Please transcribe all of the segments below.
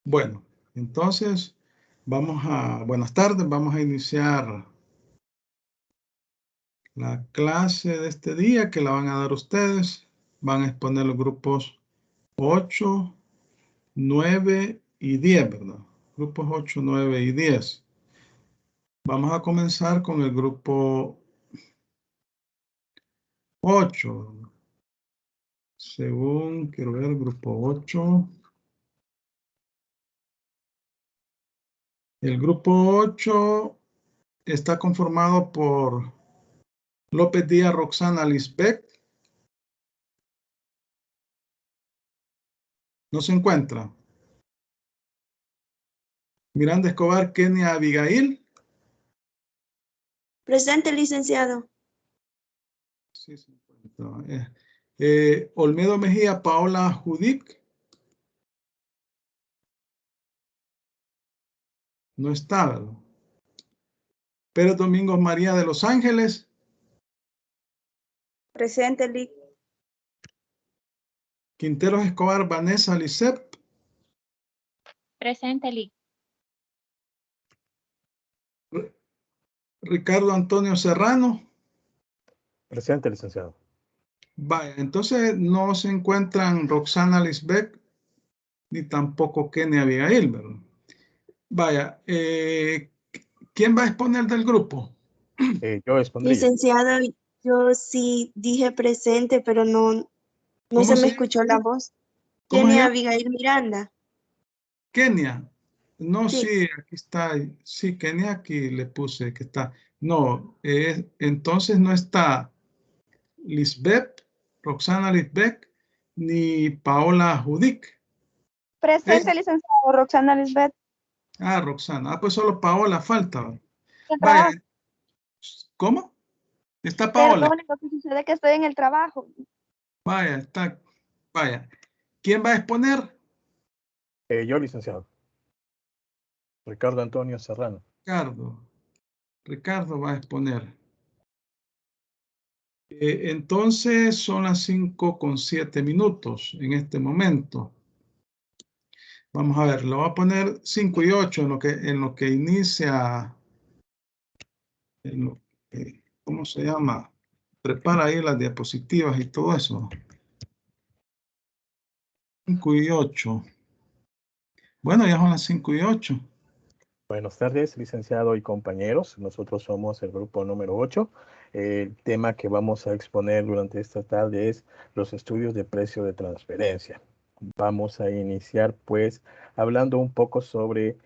Bueno, entonces buenas tardes, vamos a iniciar la clase de este día que la van a dar ustedes. Van a exponer los grupos 8, 9 y 10, ¿verdad? Grupos 8, 9 y 10. Vamos a comenzar con el grupo 8. Según, quiero ver, el grupo 8. El grupo 8 está conformado por López Díaz, Roxana Lisbeth. No se encuentra. Miranda Escobar, Kenia Abigail. Presente, licenciado. Sí, se encuentra. Olmedo Mejía, Paola Judic. No está, ¿verdad? Pérez Domingos María de Los Ángeles. Presente, Lic. Quinteros Escobar, Vanessa Lisep. Presente, Lic. Ricardo Antonio Serrano. Presente, licenciado. Vaya, entonces no se encuentran Roxana Lisbeth ni tampoco Kenia Abigail, ¿verdad? Vaya, ¿quién va a exponer del grupo? Yo expondría. Licenciado, yo sí dije presente, pero no ¿Cómo se me se escuchó la voz. ¿Cómo se Kenia llama? Abigail Miranda. Kenia. No, Sí. sí, aquí está. Sí, Kenia, aquí le puse que está. No, entonces no está Lisbeth, Roxana Lisbeth, ni Paola Judic. Presente, licenciado Roxana Lisbeth. Roxana. Pues solo Paola falta. El Vaya, trabajo. ¿cómo? Está Paola. Perdón, lo que sucede es que estoy en el trabajo. Vaya, está. Vaya. ¿Quién va a exponer? Yo, licenciado. Ricardo Antonio Serrano. Ricardo va a exponer. Entonces son las 5:07 en este momento. Vamos a ver, lo voy a poner 5 y 8 en lo que inicia, ¿cómo se llama? Prepara ahí las diapositivas y todo eso. 5 y 8. Bueno, ya son las 5 y 8. Buenas tardes, licenciado y compañeros. Nosotros somos el grupo número 8. El tema que vamos a exponer durante esta tarde es los estudios de precio de transferencia. Vamos a iniciar pues hablando un poco sobre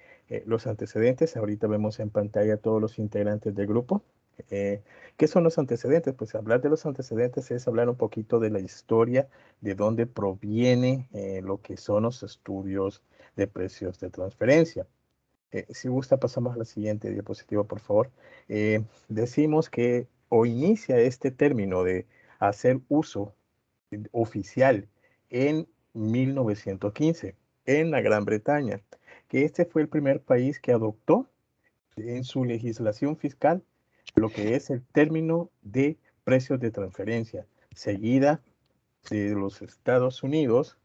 los antecedentes. Ahorita vemos en pantalla a todos los integrantes del grupo. ¿Qué son los antecedentes? Pues hablar de los antecedentes es hablar un poquito de la historia, de dónde proviene lo que son los estudios de precios de transferencia. Si gusta, pasamos a la siguiente diapositiva, por favor. Decimos que o inicia este término de hacer uso oficial en 1915 en la Gran Bretaña, que este fue el primer país que adoptó en su legislación fiscal lo que es el término de precios de transferencia, seguida de los Estados Unidos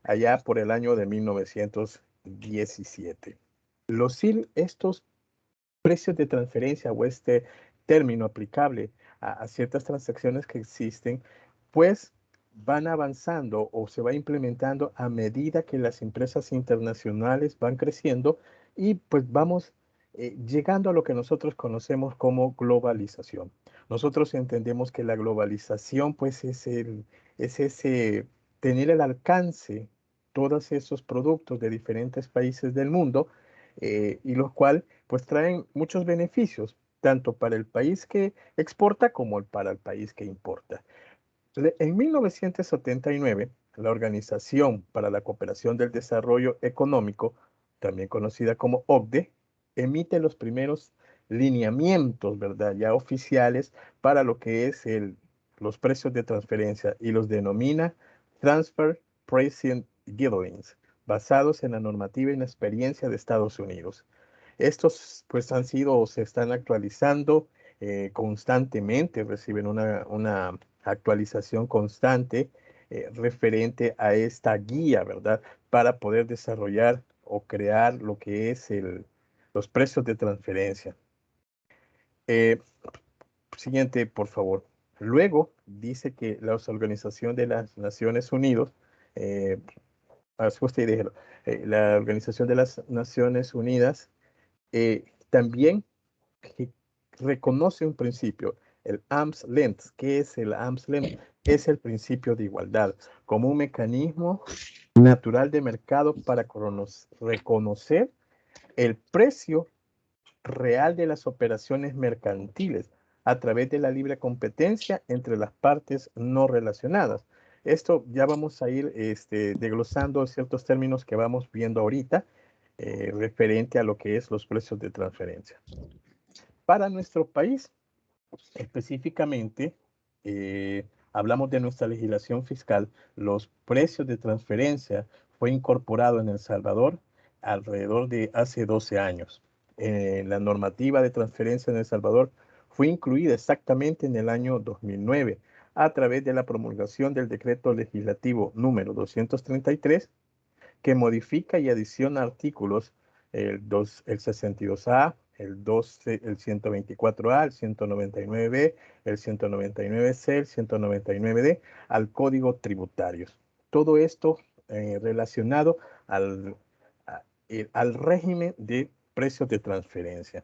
allá por el año de 1917. Estos precios de transferencia o este término aplicable a ciertas transacciones que existen, pues van avanzando o se va implementando a medida que las empresas internacionales van creciendo y pues vamos llegando a lo que nosotros conocemos como globalización. Nosotros entendemos que la globalización pues es ese tener el alcance todos esos productos de diferentes países del mundo y los cuales pues traen muchos beneficios, tanto para el país que exporta como para el país que importa. En 1979, la Organización para la Cooperación del Desarrollo Económico, también conocida como OCDE, emite los primeros lineamientos, ¿verdad?, ya oficiales para lo que es los precios de transferencia y los denomina Transfer Pricing Guidelines, basados en la normativa y la experiencia de Estados Unidos. Estos pues han sido o se están actualizando constantemente, reciben una actualización constante referente a esta guía, ¿verdad? Para poder desarrollar o crear lo que es los precios de transferencia. Siguiente, por favor. Luego dice que la Organización de las Naciones Unidas, la Organización de las Naciones Unidas también reconoce un principio, el arm's length. ¿Qué es el arm's length? Es el principio de igualdad, como un mecanismo natural de mercado para reconocer el precio real de las operaciones mercantiles a través de la libre competencia entre las partes no relacionadas. Esto ya vamos a ir desglosando ciertos términos que vamos viendo ahorita referente a lo que es los precios de transferencia. Para nuestro país, específicamente, hablamos de nuestra legislación fiscal, los precios de transferencia fue incorporado en El Salvador alrededor de hace 12 años. La normativa de transferencia en El Salvador fue incluida exactamente en el año 2009 a través de la promulgación del decreto legislativo número 233 que modifica y adiciona artículos el 62A, el 124A, el 199B, el 199C, el 199D al Código Tributario. Todo esto relacionado al régimen de precios de transferencia.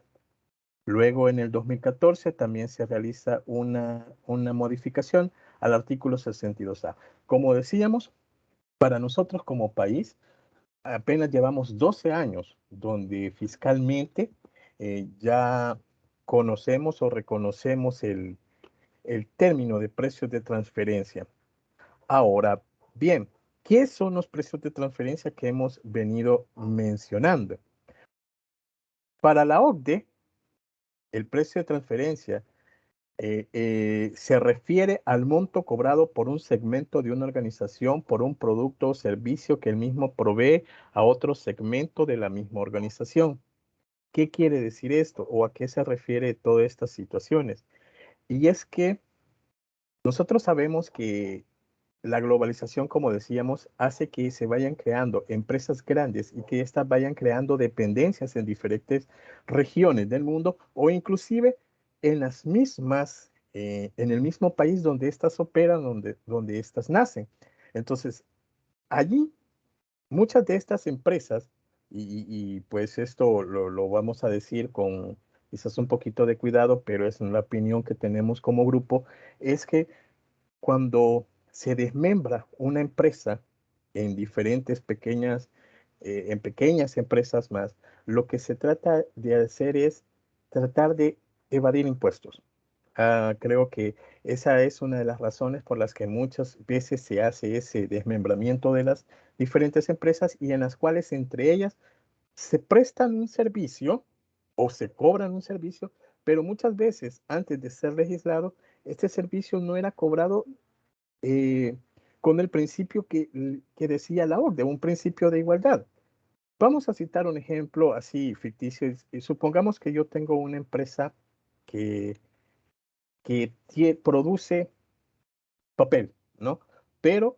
Luego, en el 2014, también se realiza una modificación al artículo 62A. Como decíamos, para nosotros como país, apenas llevamos 12 años donde fiscalmente ya conocemos o reconocemos el término de precios de transferencia. Ahora bien, ¿qué son los precios de transferencia que hemos venido mencionando? Para la OCDE, el precio de transferencia se refiere al monto cobrado por un segmento de una organización por un producto o servicio que el mismo provee a otro segmento de la misma organización. ¿Qué quiere decir esto o a qué se refiere todas estas situaciones? Y es que nosotros sabemos que la globalización, como decíamos, hace que se vayan creando empresas grandes y que éstas vayan creando dependencias en diferentes regiones del mundo o inclusive en las mismas, en el mismo país donde éstas operan, donde éstas nacen. Entonces, allí muchas de estas empresas, y pues esto lo vamos a decir con quizás un poquito de cuidado, pero es la opinión que tenemos como grupo, es que cuando se desmembra una empresa en diferentes en pequeñas empresas más, lo que se trata de hacer es tratar de evadir impuestos. Creo que esa es una de las razones por las que muchas veces se hace ese desmembramiento de las diferentes empresas y en las cuales entre ellas se prestan un servicio o se cobran un servicio, pero muchas veces antes de ser legislado, este servicio no era cobrado con el principio que decía la OCDE, un principio de igualdad. Vamos a citar un ejemplo así ficticio. Y supongamos que yo tengo una empresa que produce papel, ¿no? Pero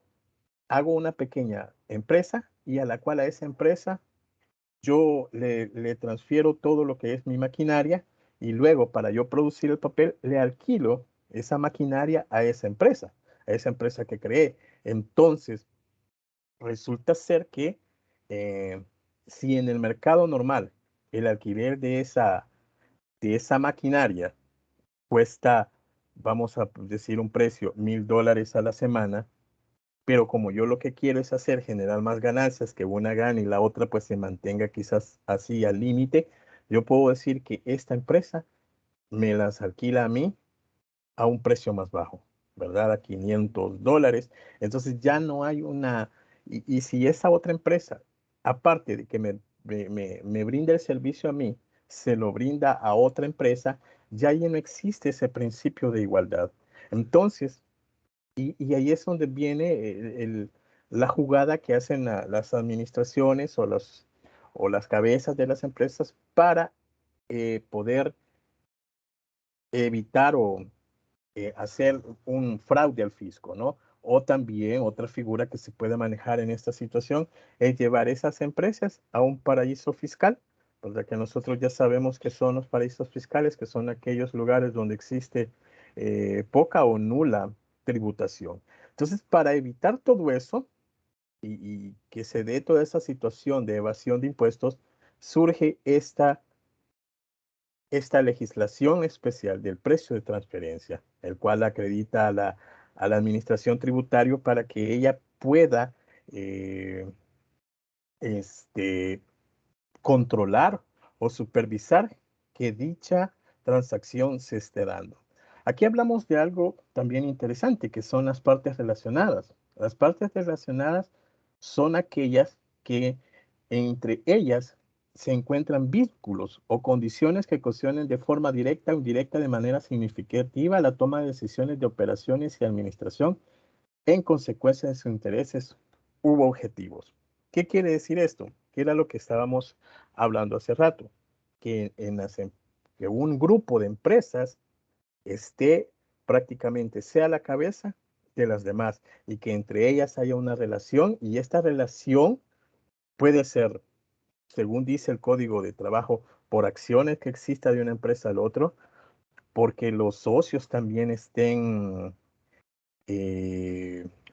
hago una pequeña empresa y a la cual a esa empresa yo le transfiero todo lo que es mi maquinaria y luego para yo producir el papel le alquilo esa maquinaria a esa empresa que creé. Entonces, resulta ser que si en el mercado normal el alquiler de esa maquinaria cuesta, vamos a decir un precio, $1,000 a la semana, pero como yo lo que quiero es generar más ganancias, que una gane y la otra pues se mantenga quizás así al límite, yo puedo decir que esta empresa me las alquila a mí a un precio más bajo, ¿verdad? A $500. Entonces ya no hay y si esa otra empresa, aparte de que me brinda el servicio a mí, se lo brinda a otra empresa, ya no existe ese principio de igualdad. Entonces, y ahí es donde viene la jugada que hacen las administraciones o las cabezas de las empresas para poder evitar o hacer un fraude al fisco, ¿no? O también otra figura que se puede manejar en esta situación es llevar esas empresas a un paraíso fiscal, ¿verdad? Que nosotros ya sabemos que son los paraísos fiscales, que son aquellos lugares donde existe poca o nula tributación. Entonces, para evitar todo eso y que se dé toda esa situación de evasión de impuestos, surge esta legislación especial del precio de transferencia, el cual acredita a la administración tributaria para que ella pueda eh, controlar o supervisar que dicha transacción se esté dando. Aquí hablamos de algo también interesante, que son las partes relacionadas. Las partes relacionadas son aquellas que entre ellas se encuentran vínculos o condiciones que ocasionen de forma directa o indirecta de manera significativa la toma de decisiones de operaciones y administración en consecuencia de sus intereses u objetivos. ¿Qué quiere decir esto? Que era lo que estábamos hablando hace rato, que, que un grupo de empresas esté prácticamente sea la cabeza de las demás y que entre ellas haya una relación y esta relación puede ser, según dice el Código de Trabajo, por acciones que exista de una empresa al otro, porque los socios también estén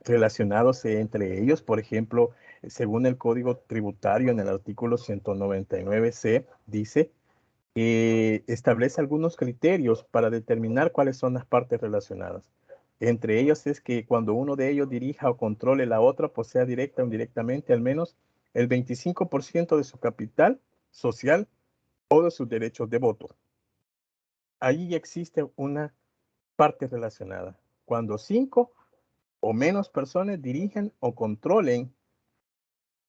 relacionados entre ellos. Por ejemplo, según el Código Tributario, en el artículo 199C, dice que establece algunos criterios para determinar cuáles son las partes relacionadas. Entre ellos es que cuando uno de ellos dirija o controle la otra, pues sea directa o indirectamente, al menos el 25% de su capital social o de sus derechos de voto. Ahí existe una parte relacionada. Cuando 5 o menos personas dirigen o controlen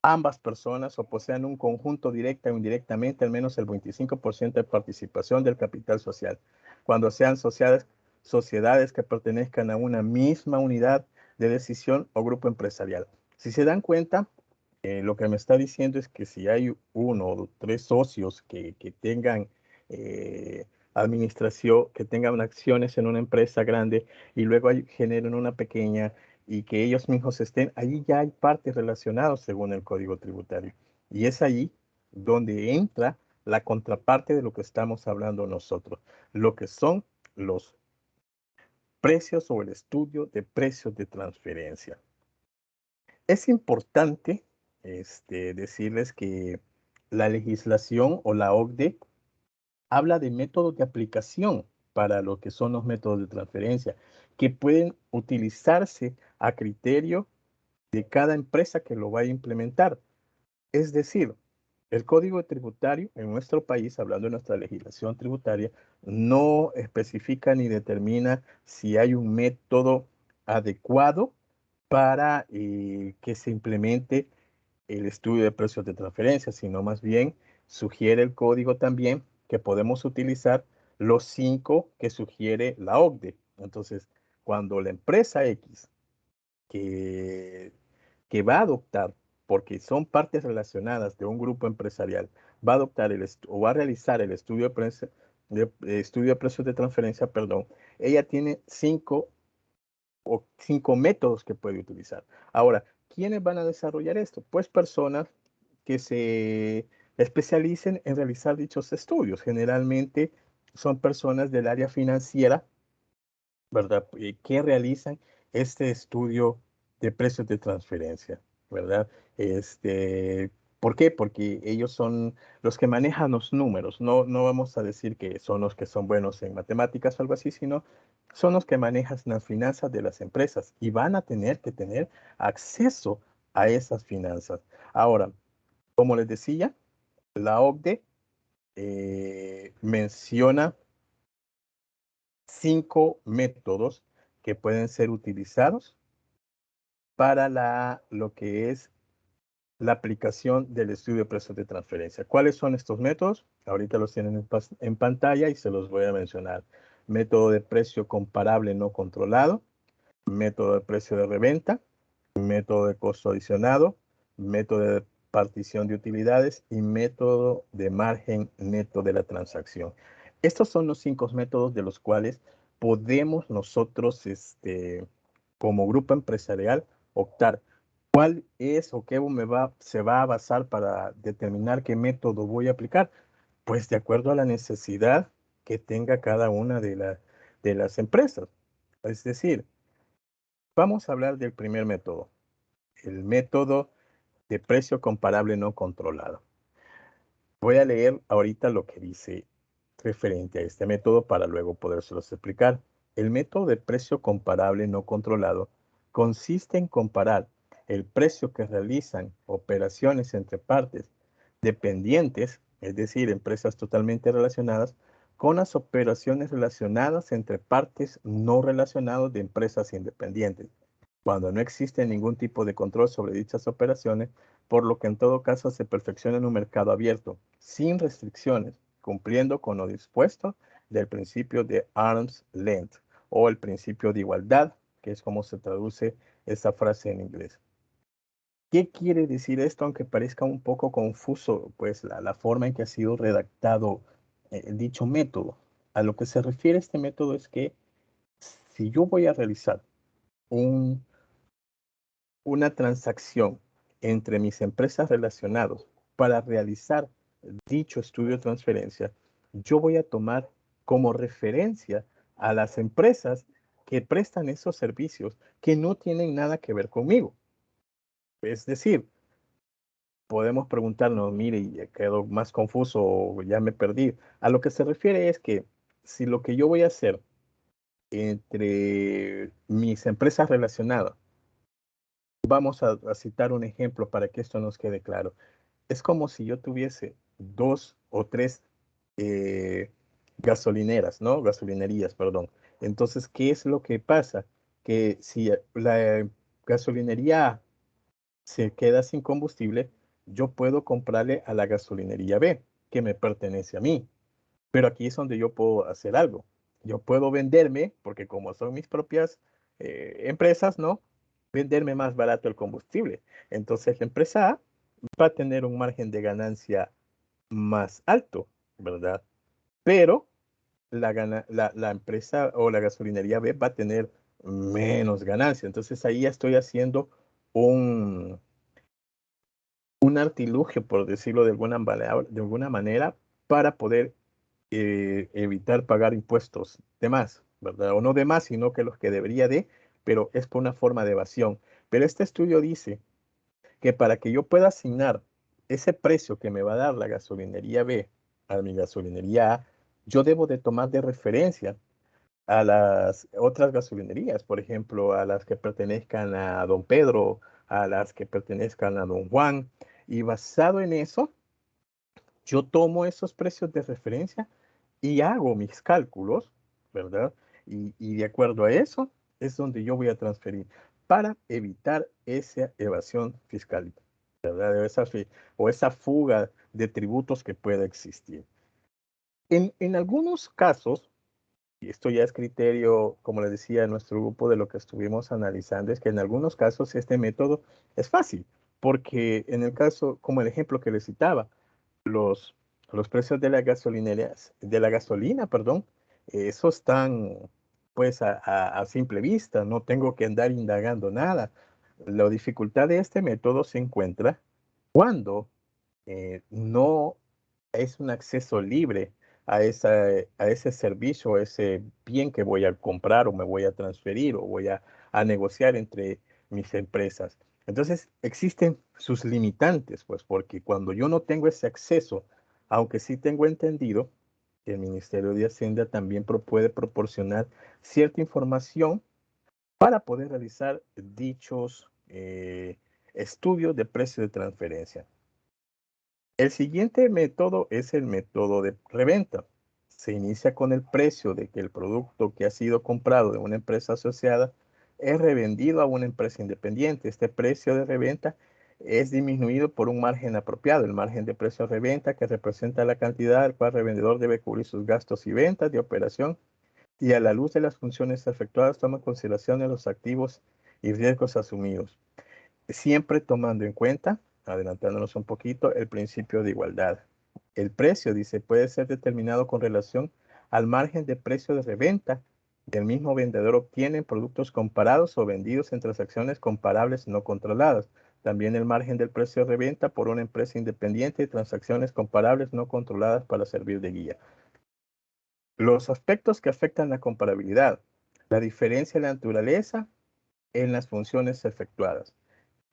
ambas personas o posean un conjunto directa o indirectamente al menos el 25% de participación del capital social. Cuando sean sociedades que pertenezcan a una misma unidad de decisión o grupo empresarial. Si se dan cuenta, lo que me está diciendo es que si hay 1 o 3 socios que tengan administración, que tengan acciones en una empresa grande y luego generen una pequeña y que ellos mismos estén, allí ya hay partes relacionadas según el Código Tributario. Y es allí donde entra la contraparte de lo que estamos hablando nosotros, lo que son los precios o el estudio de precios de transferencia. Es importante decirles que la legislación o la OCDE habla de métodos de aplicación para lo que son los métodos de transferencia, que pueden utilizarse a criterio de cada empresa que lo vaya a implementar. Es decir, el Código Tributario en nuestro país, hablando de nuestra legislación tributaria, no especifica ni determina si hay un método adecuado para que se implemente el estudio de precios de transferencia, sino más bien sugiere el código también que podemos utilizar los 5 que sugiere la OCDE. Entonces, cuando la empresa X que, que va a adoptar, porque son partes relacionadas de un grupo empresarial, va a adoptar o va a realizar el estudio de precios de transferencia, perdón, ella tiene 5 métodos que puede utilizar. Ahora, ¿quiénes van a desarrollar esto? Pues personas que se especialicen en realizar dichos estudios. Generalmente son personas del área financiera, ¿verdad? Que realizan este estudio de precios de transferencia, ¿verdad? ¿Por qué? Porque ellos son los que manejan los números. No vamos a decir que son los que son buenos en matemáticas o algo así, sino son los que manejan las finanzas de las empresas y van a tener que tener acceso a esas finanzas. Ahora, como les decía, la OCDE menciona 5 métodos que pueden ser utilizados para lo que es la aplicación del estudio de precios de transferencia. ¿Cuáles son estos métodos? Ahorita los tienen en pantalla y se los voy a mencionar. Método de precio comparable no controlado, método de precio de reventa, método de costo adicionado, método de partición de utilidades y método de margen neto de la transacción. Estos son los 5 métodos de los cuales podemos nosotros como grupo empresarial, optar cuál es o qué se va a basar para determinar qué método voy a aplicar. Pues de acuerdo a la necesidad que tenga cada una de las empresas. Es decir, vamos a hablar del primer método, el método de precio comparable no controlado. Voy a leer ahorita lo que dice referente a este método para luego podérselos explicar. El método de precio comparable no controlado consiste en comparar el precio que realizan operaciones entre partes dependientes, es decir, empresas totalmente relacionadas, con las operaciones relacionadas entre partes no relacionadas de empresas independientes, cuando no existe ningún tipo de control sobre dichas operaciones, por lo que en todo caso se perfecciona en un mercado abierto, sin restricciones, cumpliendo con lo dispuesto del principio de arm's length o el principio de igualdad, que es como se traduce esa frase en inglés. ¿Qué quiere decir esto? Aunque parezca un poco confuso, pues la forma en que ha sido redactado dicho método. A lo que se refiere este método es que si yo voy a realizar una transacción entre mis empresas relacionadas para realizar dicho estudio de transferencia, yo voy a tomar como referencia a las empresas que prestan esos servicios que no tienen nada que ver conmigo. Es decir, podemos preguntarnos, mire, ya quedo más confuso o ya me perdí. A lo que se refiere es que si lo que yo voy a hacer entre mis empresas relacionadas, vamos a citar un ejemplo para que esto nos quede claro. Es como si yo tuviese 2 o 3 gasolineras, ¿no? Gasolinerías, perdón. Entonces, ¿qué es lo que pasa? Que si la gasolinería A se queda sin combustible, yo puedo comprarle a la gasolinería B, que me pertenece a mí. Pero aquí es donde yo puedo hacer algo. Yo puedo venderme, porque como son mis propias empresas, ¿no? Venderme más barato el combustible. Entonces la empresa A va a tener un margen de ganancia más alto, ¿verdad? Pero la empresa o la gasolinería B va a tener menos ganancia. Entonces ahí ya estoy haciendo un, un artilugio, por decirlo de alguna manera, para poder evitar pagar impuestos de más, ¿verdad? O no de más, sino que los que debería de, pero es por una forma de evasión. Pero este estudio dice que para que yo pueda asignar ese precio que me va a dar la gasolinería B a mi gasolinería A, yo debo de tomar de referencia a las otras gasolinerías, por ejemplo, a las que pertenezcan a Don Pedro, a las que pertenezcan a Don Juan, y basado en eso, yo tomo esos precios de referencia y hago mis cálculos, ¿verdad? Y de acuerdo a eso es donde yo voy a transferir para evitar esa evasión fiscal, ¿verdad? O esa fuga de tributos que pueda existir. En algunos casos, y esto ya es criterio, como les decía, en nuestro grupo de lo que estuvimos analizando, es que en algunos casos este método es fácil, porque en el caso, como el ejemplo que les citaba, los, los precios de la gasolina, perdón, esos están pues a simple vista, no tengo que andar indagando nada. La dificultad de este método se encuentra cuando no es un acceso libre a ese servicio, a ese bien que voy a comprar o me voy a transferir o voy a negociar entre mis empresas. Entonces, existen sus limitantes, pues, porque cuando yo no tengo ese acceso, aunque sí tengo entendido que el Ministerio de Hacienda también puede proporcionar cierta información para poder realizar dichos estudios de precio de transferencia. El siguiente método es el método de reventa. Se inicia con el precio de que el producto que ha sido comprado de una empresa asociada es revendido a una empresa independiente. Este precio de reventa es disminuido por un margen apropiado, el margen de precio de reventa, que representa la cantidad al cual el revendedor debe cubrir sus gastos y ventas de operación, y a la luz de las funciones efectuadas toma en consideración los activos y riesgos asumidos, siempre tomando en cuenta, adelantándonos un poquito, el principio de igualdad. El precio, dice, puede ser determinado con relación al margen de precio de reventa El mismo vendedor obtiene productos comparados o vendidos en transacciones comparables no controladas. También el margen del precio de reventa por una empresa independiente y transacciones comparables no controladas para servir de guía. Los aspectos que afectan la comparabilidad. La diferencia en la naturaleza en las funciones efectuadas.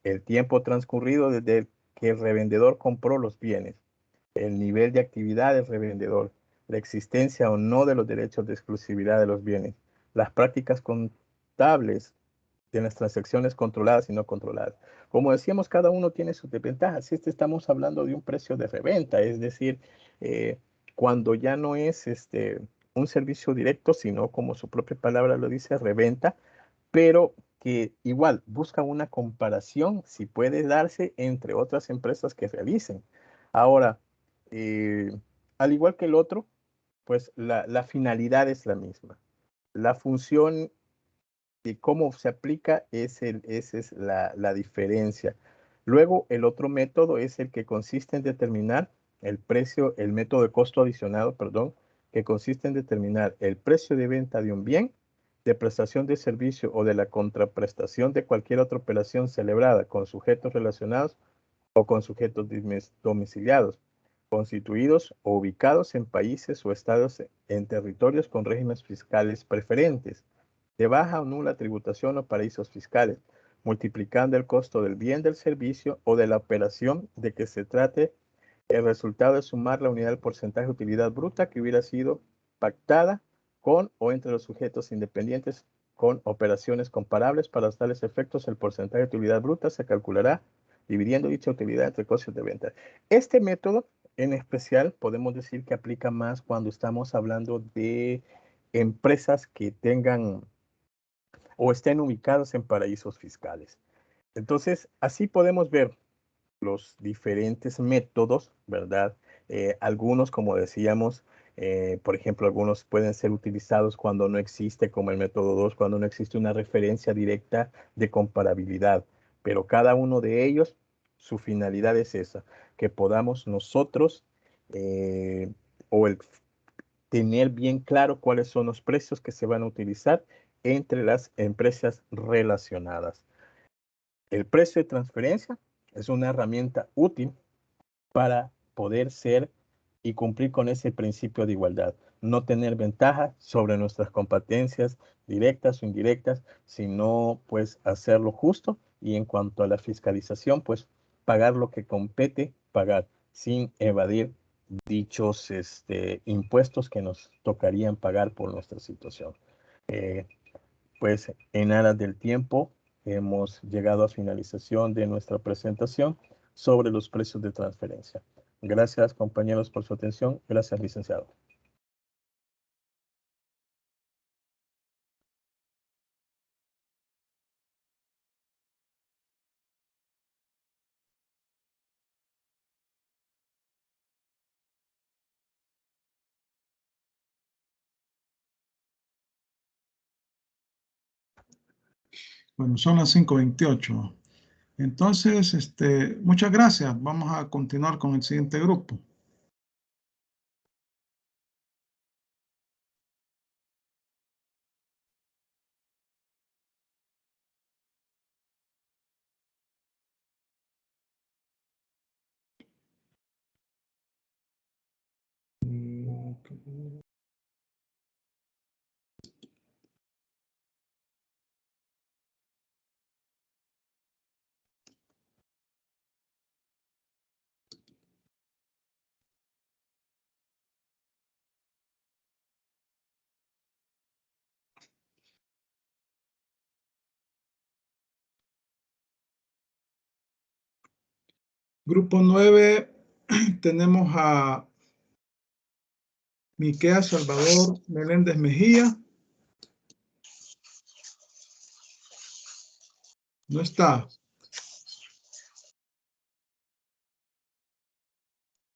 El tiempo transcurrido desde que el revendedor compró los bienes. El nivel de actividad del revendedor. La existencia o no de los derechos de exclusividad de los bienes. Las prácticas contables de las transacciones controladas y no controladas. Como decíamos, cada uno tiene sus desventajas. Si estamos hablando de un precio de reventa, es decir, cuando ya no es un servicio directo, sino como su propia palabra lo dice, reventa, pero que igual busca una comparación, si puede darse, entre otras empresas que realicen. Ahora, al igual que el otro, pues la finalidad es la misma. La función y cómo se aplica esa es la diferencia. Luego, el otro método es el que consiste en determinar el precio, el método de costo adicionado, perdón, que consiste en determinar el precio de venta de un bien, de prestación de servicio o de la contraprestación de cualquier otra operación celebrada con sujetos relacionados o con sujetos domiciliados, constituidos o ubicados en países o estados en territorios con regímenes fiscales preferentes, de baja o nula tributación o paraísos fiscales, multiplicando el costo del bien del servicio o de la operación de que se trate. El resultado es sumar la unidad del porcentaje de utilidad bruta que hubiera sido pactada con o entre los sujetos independientes con operaciones comparables. Para tales efectos, el porcentaje de utilidad bruta se calculará dividiendo dicha utilidad entre costos de venta. Este método en especial podemos decir que aplica más cuando estamos hablando de empresas que tengan o estén ubicados en paraísos fiscales. Entonces, así podemos ver los diferentes métodos, ¿verdad? Algunos, como decíamos, por ejemplo, algunos pueden ser utilizados cuando no existe, como el método 2, cuando no existe una referencia directa de comparabilidad. Pero cada uno de ellos, su finalidad es esa, que podamos nosotros o el tener bien claro cuáles son los precios que se van a utilizar entre las empresas relacionadas. El precio de transferencia es una herramienta útil para poder ser y cumplir con ese principio de igualdad. No tener ventaja sobre nuestras competencias directas o indirectas, sino pues hacerlo justo y en cuanto a la fiscalización, pues pagar lo que compete pagar sin evadir dichos impuestos que nos tocarían pagar por nuestra situación. Pues en aras del tiempo hemos llegado a finalización de nuestra presentación sobre los precios de transferencia. Gracias, compañeros, por su atención. Gracias, licenciado. Bueno, son las 5:28. Entonces, muchas gracias. Vamos a continuar con el siguiente grupo. Grupo 9, tenemos a Miquea Salvador Meléndez Mejía. No está.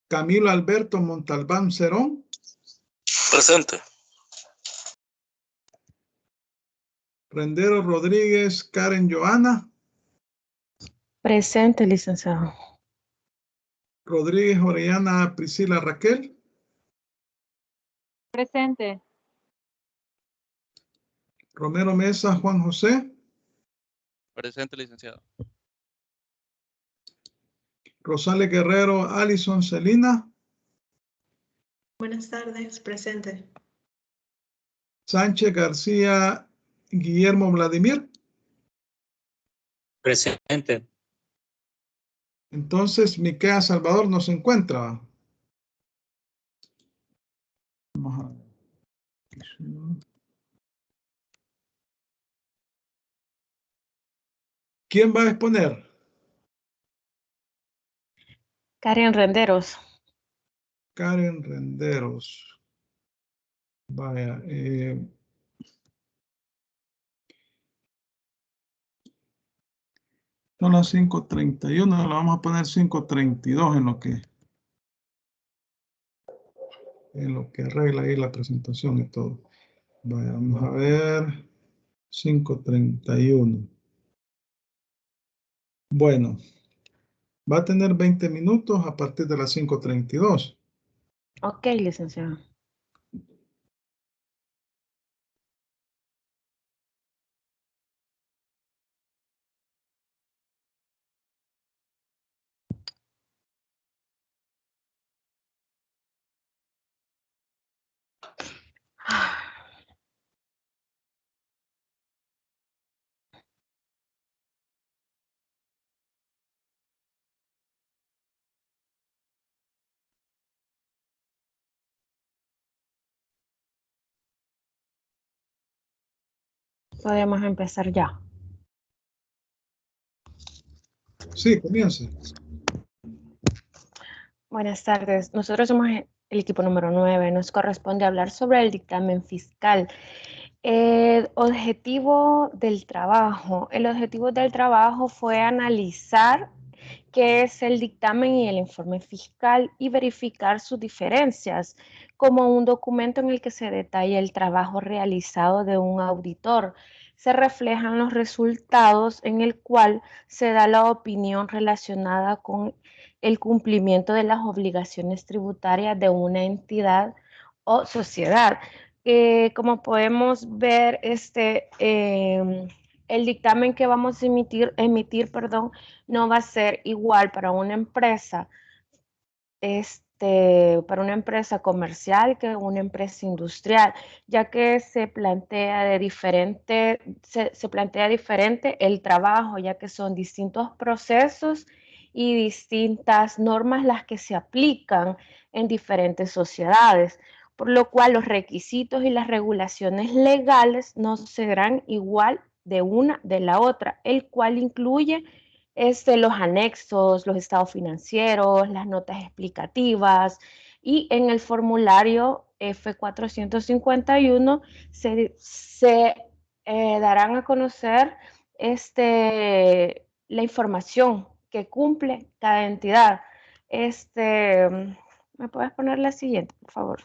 Camilo Alberto Montalbán Cerón. Presente. Rendero Rodríguez Karen Joana. Presente, licenciado. Rodríguez Orellana Priscila Raquel. Presente. Romero Mesa, Juan José. Presente, licenciado. Rosales Guerrero, Alison Celina. Buenas tardes, presente. Sánchez García, Guillermo Vladimir. Presente. Entonces, Miquea Salvador no se encuentra. Vamos a ver. ¿Quién va a exponer? Karen Renderos. Karen Renderos. Vaya. Son las 5:31, lo vamos a poner 5:32 en lo que arregla ahí la presentación y todo. Vaya, vamos a ver. 5:31. Bueno, va a tener 20 minutos a partir de las 5:32. Ok, licenciado. Podemos empezar ya. Sí, comience. Buenas tardes. Nosotros somos el equipo número 9. Nos corresponde hablar sobre el dictamen fiscal. El objetivo del trabajo. El objetivo del trabajo fue analizar qué es el dictamen y el informe fiscal y verificar sus diferencias, como un documento en el que se detalla el trabajo realizado de un auditor. Se reflejan los resultados en el cual se da la opinión relacionada con el cumplimiento de las obligaciones tributarias de una entidad o sociedad. Como podemos ver, el dictamen que vamos a emitir, no va a ser igual para una empresa, para una empresa comercial que una empresa industrial, ya que se plantea diferente el trabajo, ya que son distintos procesos y distintas normas las que se aplican en diferentes sociedades, por lo cual los requisitos y las regulaciones legales no serán igual de una de la otra, el cual incluye los anexos, los estados financieros, las notas explicativas, y en el formulario F451 se darán a conocer la información que cumple cada entidad. ¿Me puedes poner la siguiente, por favor?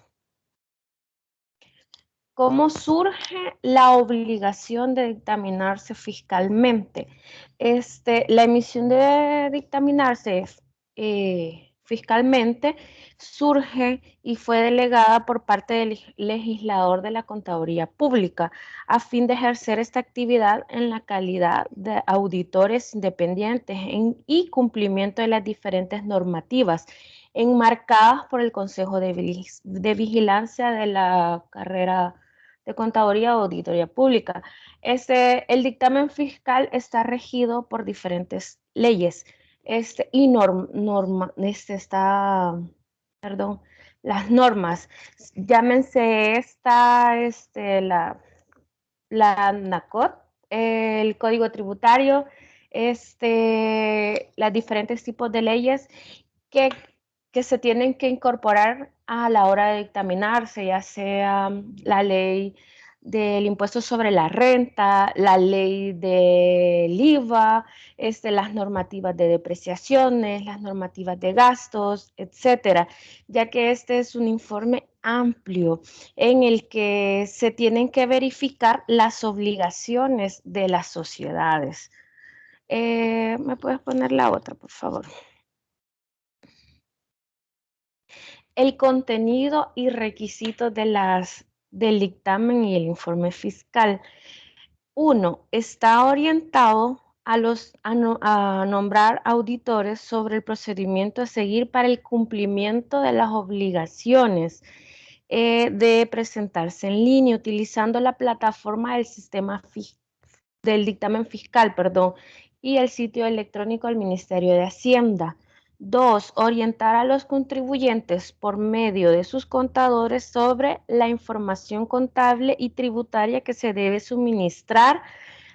¿Cómo surge la obligación de dictaminarse fiscalmente? La emisión de dictaminarse fiscalmente surge y fue delegada por parte del legislador de la Contaduría Pública a fin de ejercer esta actividad en la calidad de auditores independientes y cumplimiento de las diferentes normativas enmarcadas por el Consejo de Vigilancia de la carrera de Contaduría o Auditoría Pública. El dictamen fiscal está regido por diferentes leyes las normas. Llámense la NACOT, el Código Tributario, los diferentes tipos de leyes que se tienen que incorporar a la hora de dictaminarse, ya sea la ley del impuesto sobre la renta, la ley del IVA, las normativas de depreciaciones, las normativas de gastos, etcétera, ya que este es un informe amplio en el que se tienen que verificar las obligaciones de las sociedades. ¿Me puedes poner la otra, por favor? El contenido y requisitos del dictamen y el informe fiscal. Uno, está orientado a nombrar auditores sobre el procedimiento a seguir para el cumplimiento de las obligaciones de presentarse en línea utilizando la plataforma del sistema del dictamen fiscal, y el sitio electrónico del Ministerio de Hacienda. 2. Orientar a los contribuyentes por medio de sus contadores sobre la información contable y tributaria que se debe suministrar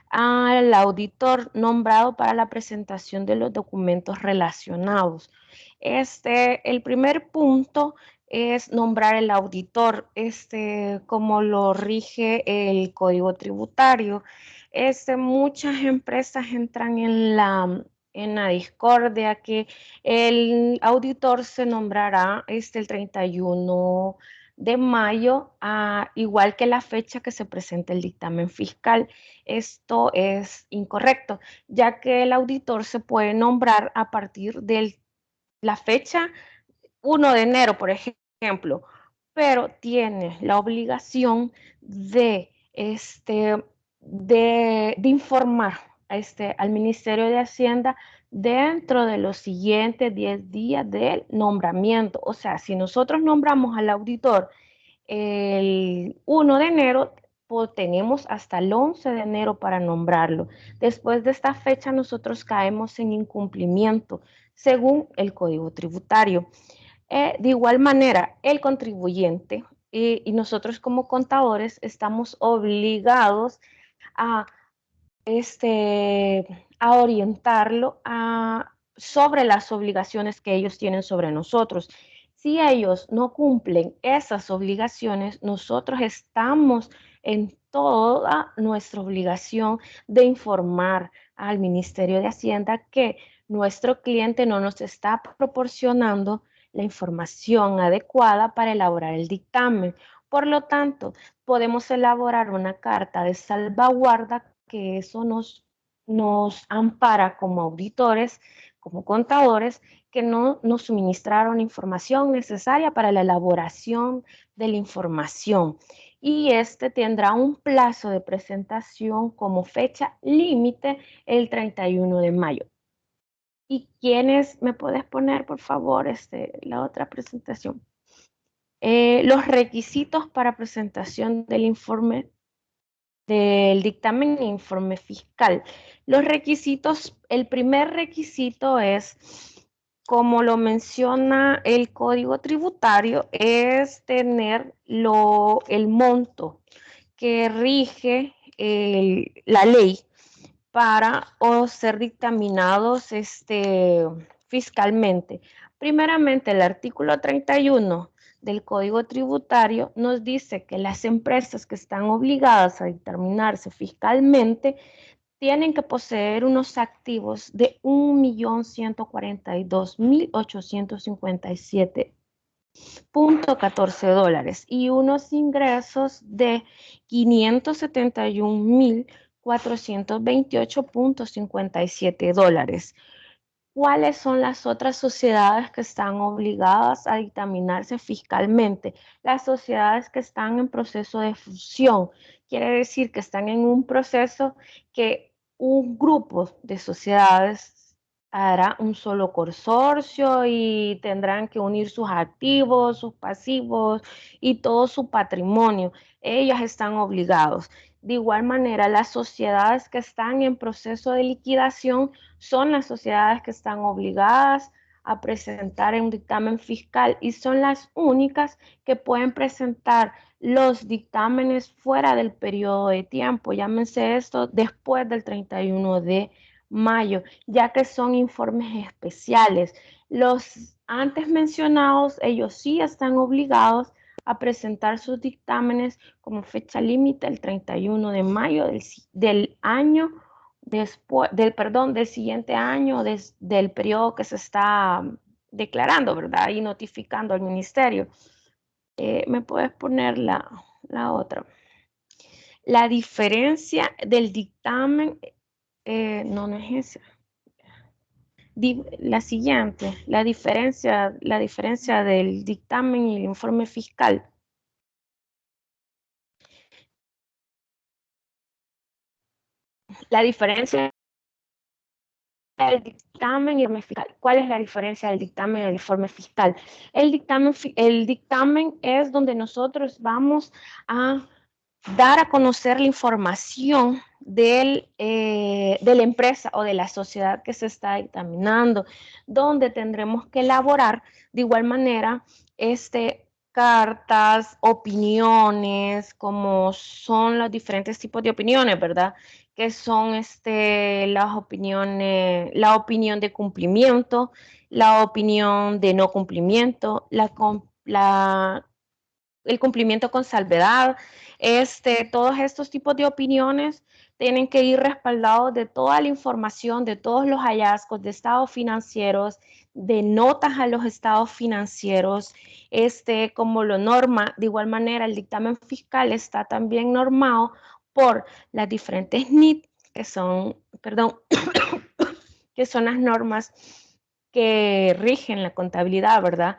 al auditor nombrado para la presentación de los documentos relacionados. El primer punto es nombrar el auditor, como lo rige el Código Tributario. Muchas empresas entran en la discordia que el auditor se nombrará el 31 de mayo, igual que la fecha que se presenta el dictamen fiscal. Esto es incorrecto, ya que el auditor se puede nombrar a partir de la fecha 1 de enero, por ejemplo, pero tiene la obligación de informar al Ministerio de Hacienda dentro de los siguientes 10 días del nombramiento. O sea, si nosotros nombramos al auditor el 1 de enero, pues tenemos hasta el 11 de enero para nombrarlo. Después de esta fecha, nosotros caemos en incumplimiento según el Código Tributario. De igual manera, el contribuyente y nosotros como contadores estamos obligados a orientarlo sobre las obligaciones que ellos tienen sobre nosotros. Si ellos no cumplen esas obligaciones, nosotros estamos en toda nuestra obligación de informar al Ministerio de Hacienda que nuestro cliente no nos está proporcionando la información adecuada para elaborar el dictamen. Por lo tanto, podemos elaborar una carta de salvaguarda que eso nos ampara como auditores, como contadores, que no nos suministraron información necesaria para la elaboración de la información. Y tendrá un plazo de presentación como fecha límite el 31 de mayo. ¿Y quiénes me puedes poner, por favor, la otra presentación? Los requisitos para presentación del informe del dictamen e informe fiscal. Los requisitos, el primer requisito es, como lo menciona el Código Tributario, es tener el monto que rige la ley para ser dictaminados fiscalmente. Primeramente, el artículo 31 del Código Tributario nos dice que las empresas que están obligadas a determinarse fiscalmente tienen que poseer unos activos de $1.142.857.14 y unos ingresos de $571.428.57. ¿Cuáles son las otras sociedades que están obligadas a dictaminarse fiscalmente? Las sociedades que están en proceso de fusión. Quiere decir que están en un proceso que un grupo de sociedades hará un solo consorcio y tendrán que unir sus activos, sus pasivos y todo su patrimonio. Ellos están obligados. De igual manera, las sociedades que están en proceso de liquidación son las sociedades que están obligadas a presentar un dictamen fiscal y son las únicas que pueden presentar los dictámenes fuera del periodo de tiempo. Llámense esto después del 31 de mayo, ya que son informes especiales. Los antes mencionados, ellos sí están obligados a presentar sus dictámenes como fecha límite el 31 de mayo del año después, del siguiente año, del periodo que se está declarando, ¿verdad? Y notificando al ministerio. ¿Me puedes poner la otra? La diferencia del dictamen, no es esa. La siguiente, la diferencia del dictamen y el informe fiscal. la diferencia del dictamen y el informe fiscal. ¿Cuál es la diferencia del dictamen y el informe fiscal? El dictamen es donde nosotros vamos a dar a conocer la información de la empresa o de la sociedad que se está dictaminando, donde tendremos que elaborar de igual manera cartas, opiniones, como son los diferentes tipos de opiniones, ¿verdad? Que son las opiniones, la opinión de cumplimiento, la opinión de no cumplimiento, el cumplimiento con salvedad. Todos estos tipos de opiniones tienen que ir respaldados de toda la información, de todos los hallazgos de estados financieros, de notas a los estados financieros, como lo norma. De igual manera, el dictamen fiscal está también normado por las diferentes NIT, que son, perdón, que son las normas que rigen la contabilidad, ¿verdad?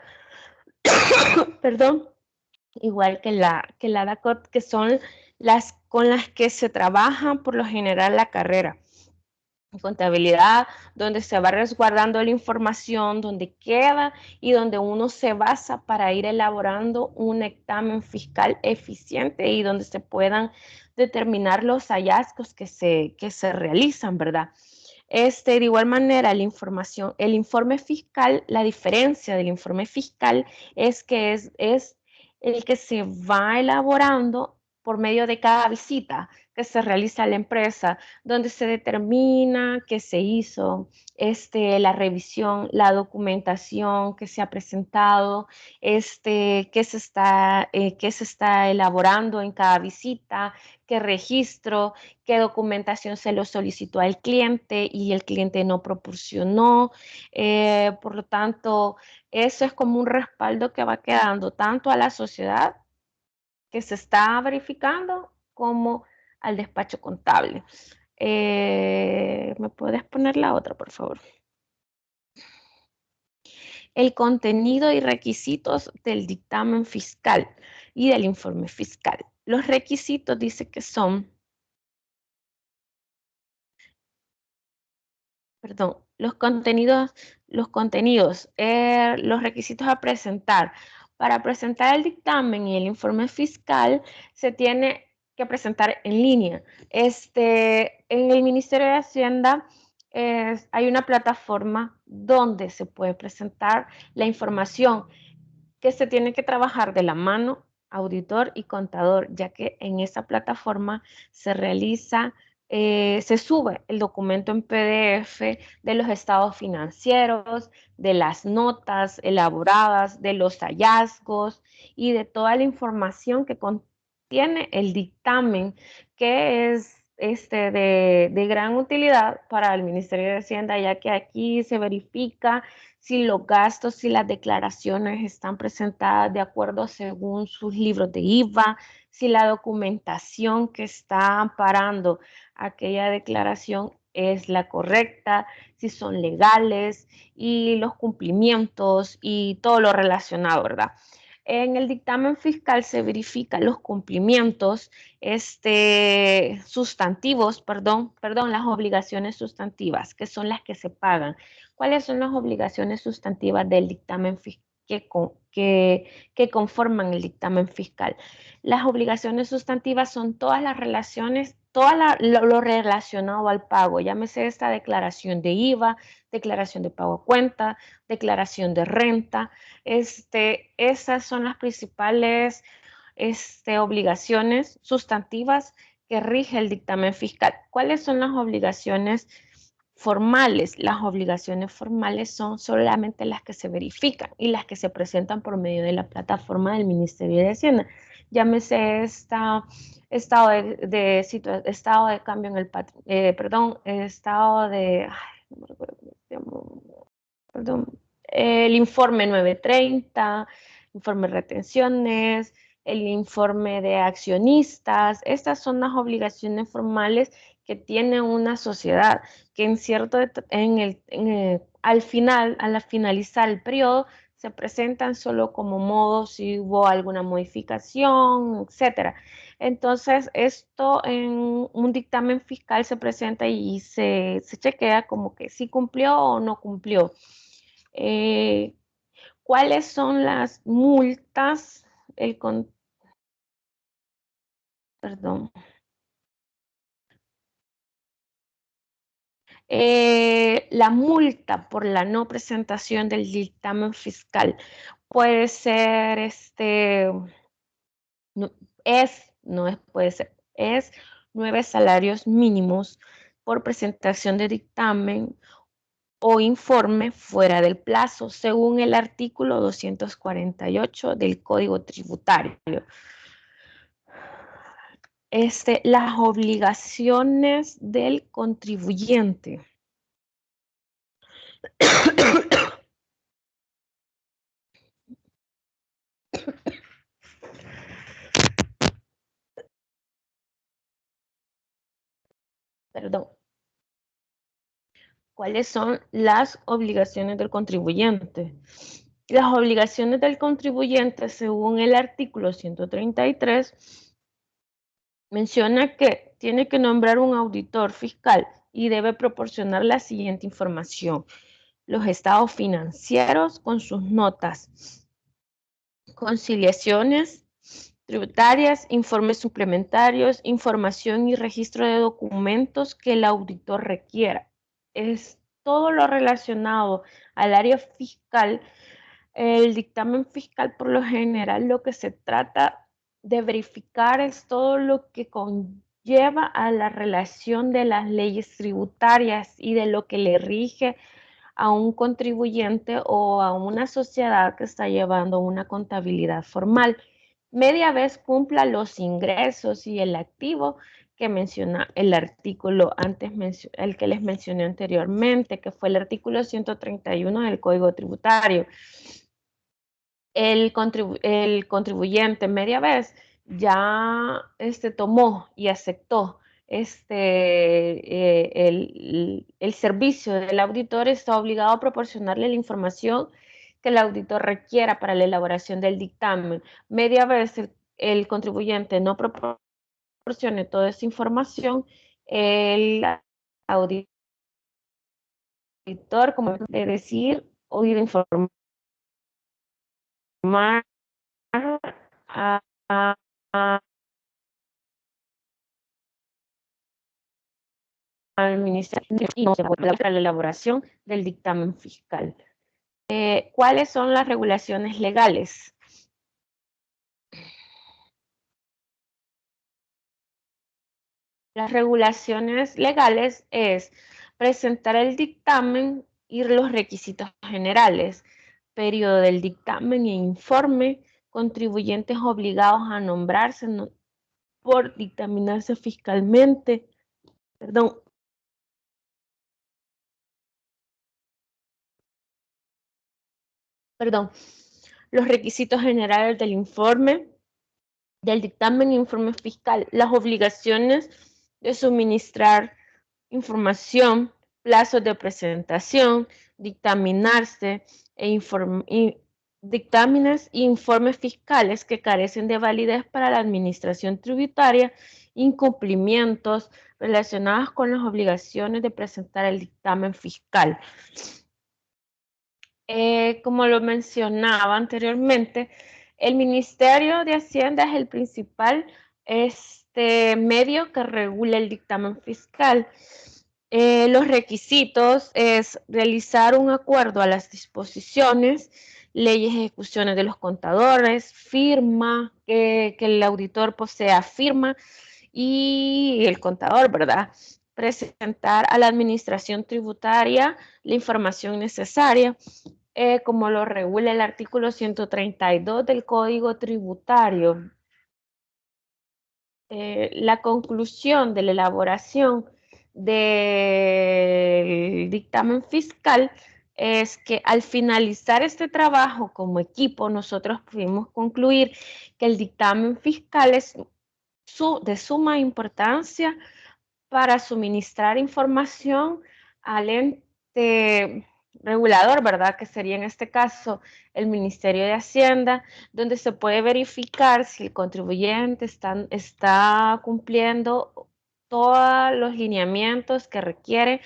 Perdón. Igual que la DACOT, que son las con las que se trabaja por lo general la carrera. Contabilidad, donde se va resguardando la información, donde queda y donde uno se basa para ir elaborando un dictamen fiscal eficiente y donde se puedan determinar los hallazgos que se realizan, ¿verdad? De igual manera, el informe fiscal, la diferencia del informe fiscal es que es el que se va elaborando por medio de cada visita que se realiza a la empresa, donde se determina qué se hizo, la revisión, la documentación que se ha presentado, qué se está elaborando en cada visita, qué registro, qué documentación se lo solicitó al cliente y el cliente no proporcionó. Por lo tanto, eso es como un respaldo que va quedando tanto a la sociedad que se está verificando como al despacho contable. ¿Me puedes poner la otra, por favor? El contenido y requisitos del dictamen fiscal y del informe fiscal. Los requisitos dice que son, perdón, los requisitos a presentar. Para presentar el dictamen y el informe fiscal se tiene que presentar en línea. En el Ministerio de Hacienda hay una plataforma donde se puede presentar la información que se tiene que trabajar de la mano auditor y contador, ya que en esa plataforma se realiza, se sube el documento en PDF de los estados financieros, de las notas elaboradas, de los hallazgos y de toda la información que contiene el dictamen, que es de gran utilidad para el Ministerio de Hacienda, ya que aquí se verifica si los gastos, si las declaraciones están presentadas de acuerdo según sus libros de IVA, si la documentación que está amparando aquella declaración es la correcta, si son legales y los cumplimientos y todo lo relacionado, ¿verdad? En el dictamen fiscal se verifican los cumplimientos sustantivos, las obligaciones sustantivas, que son las que se pagan. ¿Cuáles son las obligaciones sustantivas del dictamen fiscal que conforman el dictamen fiscal? Las obligaciones sustantivas son todas las relaciones, lo relacionado al pago, llámese esta declaración de IVA, declaración de pago a cuenta, declaración de renta. Esas son las principales obligaciones sustantivas que rige el dictamen fiscal. ¿Cuáles son las obligaciones formales? Las obligaciones formales son solamente las que se verifican y las que se presentan por medio de la plataforma del Ministerio de Hacienda. Estado de cambio en el el informe 930, informe de retenciones, el informe de accionistas. Estas son las obligaciones formales que tiene una sociedad, que al finalizar el periodo, se presentan solo como modo si hubo alguna modificación, etcétera. Entonces, esto en un dictamen fiscal se presenta y se chequea como que si cumplió o no cumplió. ¿Cuáles son las multas? Perdón. La multa por la no presentación del dictamen fiscal puede ser, es 9 salarios mínimos por presentación de dictamen o informe fuera del plazo, según el artículo 248 del Código Tributario. Las obligaciones del contribuyente. Perdón. ¿Cuáles son las obligaciones del contribuyente? Las obligaciones del contribuyente, según el artículo 133, menciona que tiene que nombrar un auditor fiscal y debe proporcionar la siguiente información: los estados financieros con sus notas, conciliaciones tributarias, informes suplementarios, información y registro de documentos que el auditor requiera. Es todo lo relacionado al área fiscal. El dictamen fiscal, por lo general, lo que se trata de verificar es todo lo que conlleva a la relación de las leyes tributarias y de lo que le rige a un contribuyente o a una sociedad que está llevando una contabilidad formal. Media vez cumpla los ingresos y el activo que menciona el artículo el que les mencioné anteriormente, que fue el artículo 131 del Código Tributario. El contribuyente media vez ya tomó y aceptó el servicio del auditor, está obligado a proporcionarle la información que el auditor requiera para la elaboración del dictamen. Media vez el contribuyente no proporcione toda esa información, el auditor, como de decir, o de informar al Ministerio para la elaboración del dictamen fiscal. ¿Cuáles son las regulaciones legales? Las regulaciones legales es presentar el dictamen y los requisitos generales, periodo del dictamen e informe, contribuyentes obligados a nombrarse por dictaminarse fiscalmente, los requisitos generales del informe, del dictamen e informe fiscal, las obligaciones de suministrar información, plazos de presentación, dictaminarse dictámenes e informes fiscales que carecen de validez para la administración tributaria, incumplimientos relacionados con las obligaciones de presentar el dictamen fiscal. Como lo mencionaba anteriormente, el Ministerio de Hacienda es el principal medio que regula el dictamen fiscal. Los requisitos es realizar un acuerdo a las disposiciones, leyes y ejecuciones de los contadores, firma, que el auditor posea firma y el contador, ¿verdad? Presentar a la administración tributaria la información necesaria, como lo regula el artículo 132 del Código Tributario. La conclusión de la elaboración del dictamen fiscal es que al finalizar este trabajo como equipo, nosotros pudimos concluir que el dictamen fiscal es de suma importancia para suministrar información al ente regulador, ¿verdad? Que sería en este caso el Ministerio de Hacienda, donde se puede verificar si el contribuyente está cumpliendo todos los lineamientos que requiere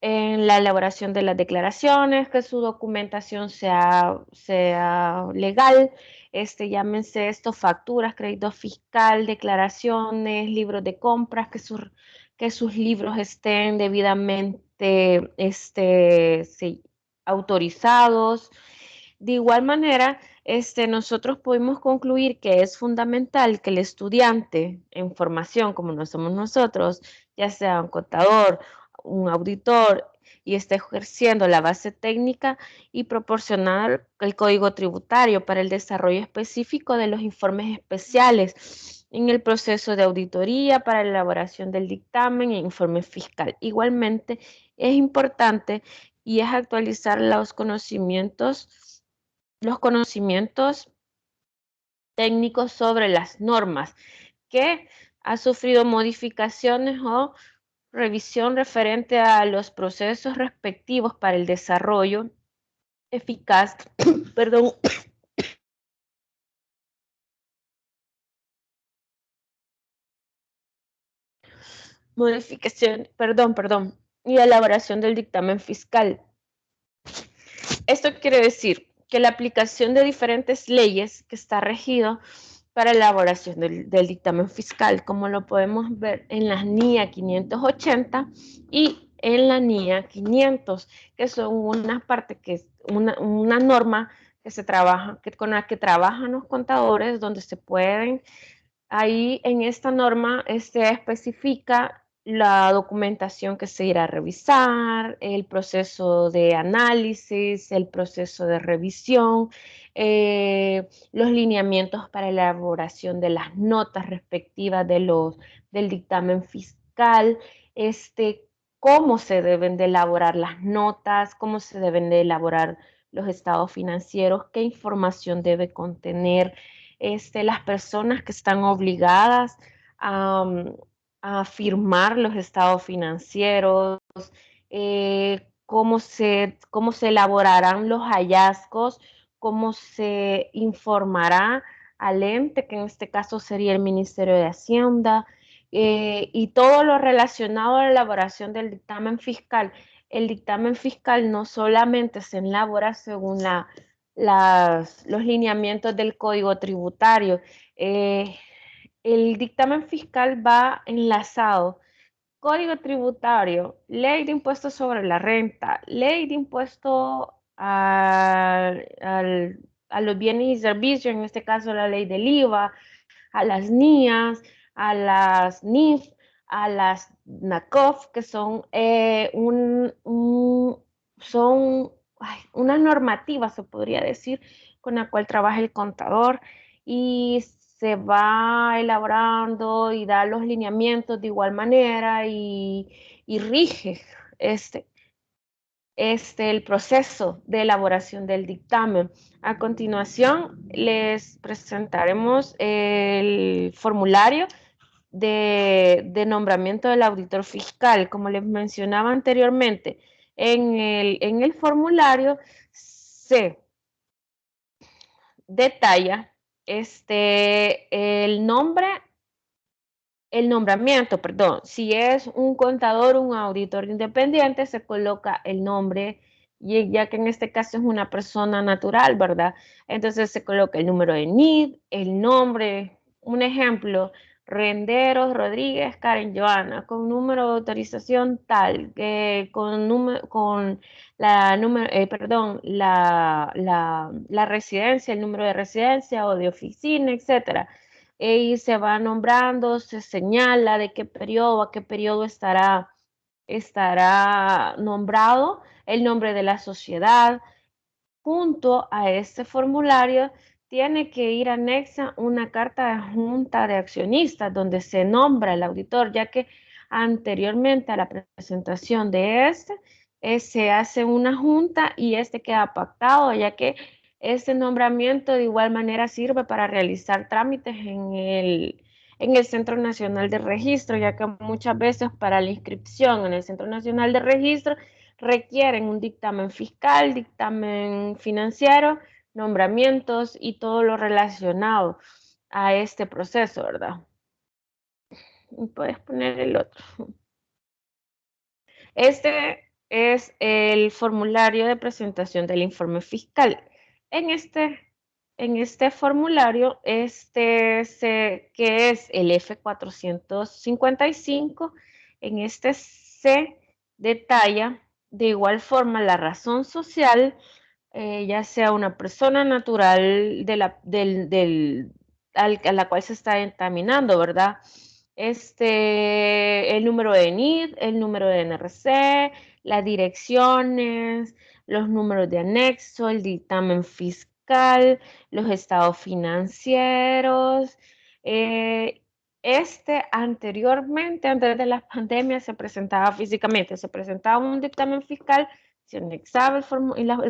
en la elaboración de las declaraciones, que su documentación sea legal, llámense esto facturas, crédito fiscal, declaraciones, libros de compras, que sus libros estén debidamente sí, autorizados. De igual manera, nosotros podemos concluir que es fundamental que el estudiante en formación, como no somos nosotros, ya sea un contador, un auditor, y esté ejerciendo la base técnica y proporcionar el código tributario para el desarrollo específico de los informes especiales en el proceso de auditoría para la elaboración del dictamen e informe fiscal. Igualmente, es importante y es actualizar los conocimientos técnicos sobre las normas que ha sufrido modificaciones o revisión referente a los procesos respectivos para el desarrollo eficaz, perdón, y elaboración del dictamen fiscal. Esto quiere decir que la aplicación de diferentes leyes que está regido para la elaboración del dictamen fiscal, como lo podemos ver en la NIA 580 y en la NIA 500, que son una parte que es una norma que se trabaja, con la que trabajan los contadores, donde se pueden, ahí en esta norma especifica la documentación que se irá a revisar, el proceso de análisis, el proceso de revisión, los lineamientos para la elaboración de las notas respectivas del dictamen fiscal, cómo se deben de elaborar las notas, cómo se deben de elaborar los estados financieros, qué información debe contener las personas que están obligadas a firmar los estados financieros, cómo se elaborarán los hallazgos, cómo se informará al ente, que en este caso sería el Ministerio de Hacienda, y todo lo relacionado a la elaboración del dictamen fiscal. El dictamen fiscal no solamente se elabora según los lineamientos del Código Tributario. El dictamen fiscal va enlazado. Código Tributario, Ley de Impuestos sobre la Renta, Ley de Impuesto a los bienes y servicios, en este caso la Ley del IVA, a las NIAs, a las NIF, a las NACOF, que son una normativa, se podría decir, con la cual trabaja el contador y se va elaborando y da los lineamientos de igual manera y rige el proceso de elaboración del dictamen. A continuación, les presentaremos el formulario de nombramiento del auditor fiscal. Como les mencionaba anteriormente, en el formulario se detalla el nombramiento, perdón. Si es un contador, un auditor independiente, se coloca el nombre, y ya que en este caso es una persona natural, ¿verdad? Entonces se coloca el número de NID, el nombre, un ejemplo, Renderos Rodríguez Karen Joana, con número de autorización tal, con la residencia, el número de residencia o de oficina, etcétera. Y se va nombrando, se señala de qué periodo a qué periodo estará nombrado, el nombre de la sociedad. Junto a este formulario tiene que ir anexa una carta de junta de accionistas donde se nombra el auditor, ya que anteriormente a la presentación de se hace una junta y queda pactado, ya que este nombramiento de igual manera sirve para realizar trámites en en el Centro Nacional de Registro, ya que muchas veces para la inscripción en el Centro Nacional de Registro requieren un dictamen fiscal, dictamen financiero, nombramientos y todo lo relacionado a este proceso, ¿verdad? Puedes poner el otro. Este es el formulario de presentación del informe fiscal. En este formulario, que es el F455, en este se detalla de igual forma la razón social, ya sea una persona natural a la cual se está examinando, ¿verdad? El número de NID, el número de NRC, las direcciones, los números de anexo, el dictamen fiscal, los estados financieros. Anteriormente, antes de la pandemia, se presentaba físicamente, se presentaba un dictamen fiscal, se anexaba el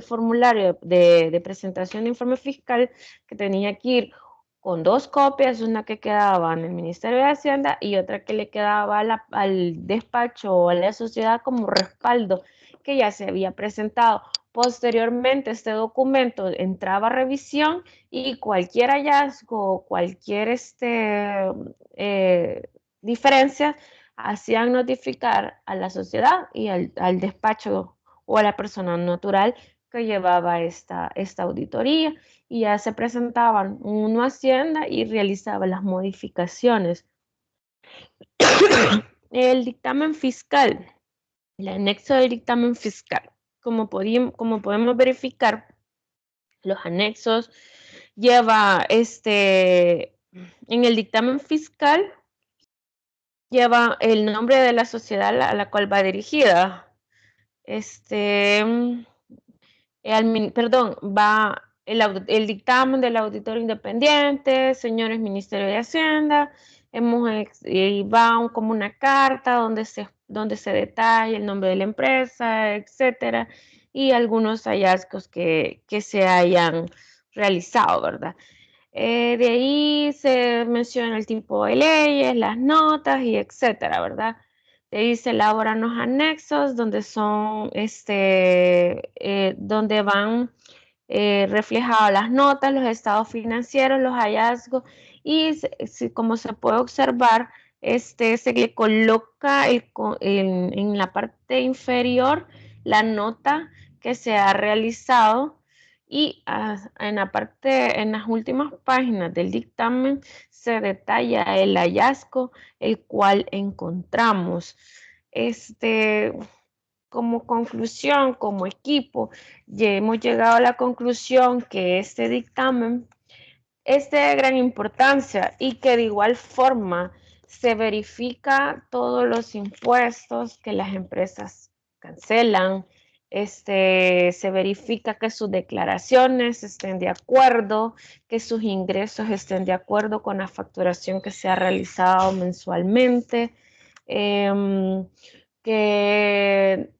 formulario de presentación de informe fiscal, que tenía que ir con 2 copias, una que quedaba en el Ministerio de Hacienda y otra que le quedaba al despacho o a la sociedad como respaldo, que ya se había presentado. Posteriormente, este documento entraba a revisión y cualquier hallazgo, cualquier diferencia, hacían notificar a la sociedad y al despacho o a la persona natural que llevaba esta auditoría, y ya se presentaban uno a Hacienda y realizaba las modificaciones. El dictamen fiscal, el anexo del dictamen fiscal, como podemos verificar, los anexos lleva en el dictamen fiscal lleva el nombre de la sociedad a la cual va dirigida. Va el dictamen del auditor independiente, señores Ministerio de Hacienda, y va como una carta donde se detalla el nombre de la empresa, etcétera, y algunos hallazgos que se hayan realizado, ¿verdad? De ahí se menciona el tipo de leyes, las notas y etcétera, ¿verdad? De ahí se elaboran los anexos donde son, donde van reflejadas las notas, los estados financieros, los hallazgos, y como se puede observar, se le coloca en la parte inferior la nota que se ha realizado, y en las últimas páginas del dictamen se detalla el hallazgo el cual encontramos. Como conclusión, como equipo, ya hemos llegado a la conclusión que este dictamen es de gran importancia y que de igual forma se verifica todos los impuestos que las empresas cancelan, se verifica que sus declaraciones estén de acuerdo, que sus ingresos estén de acuerdo con la facturación que se ha realizado mensualmente, que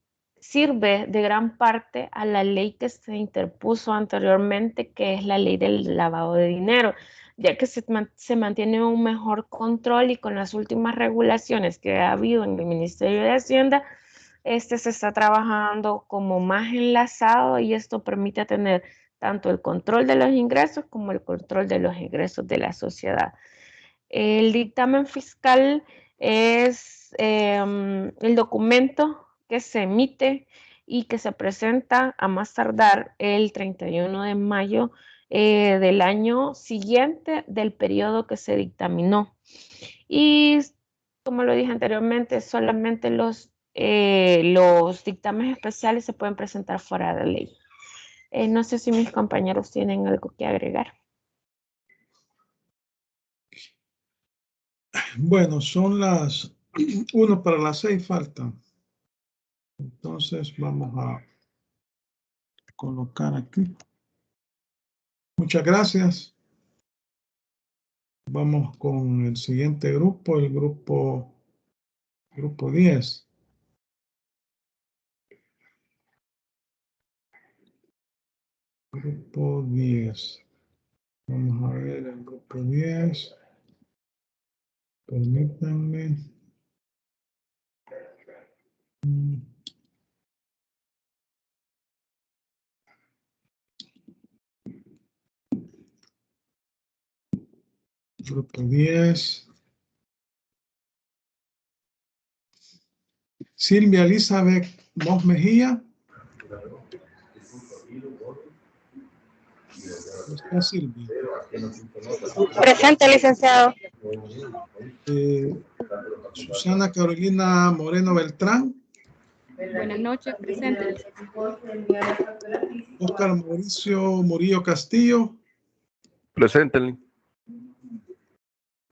sirve de gran parte a la ley que se interpuso anteriormente, que es la ley del lavado de dinero, ya que se mantiene un mejor control, y con las últimas regulaciones que ha habido en el Ministerio de Hacienda, se está trabajando como más enlazado, y esto permite tener tanto el control de los ingresos como el control de los egresos de la sociedad. El dictamen fiscal es el documento que se emite y que se presenta a más tardar el 31 de mayo del año siguiente del periodo que se dictaminó. Y como lo dije anteriormente, solamente los dictámenes especiales se pueden presentar fuera de ley. No sé si mis compañeros tienen algo que agregar. Bueno, son las 1 para las 6 faltan. Entonces vamos a colocar aquí. Muchas gracias. Vamos con el siguiente grupo, el grupo 10. Grupo 10. Vamos a ver el grupo 10. Permítanme. Grupo 10. Silvia Elizabeth Mos Mejía. ¿Dónde está Silvia? Presente, licenciado. Susana Carolina Moreno Beltrán. Buenas noches, presente. Oscar Mauricio Murillo Castillo. Presente.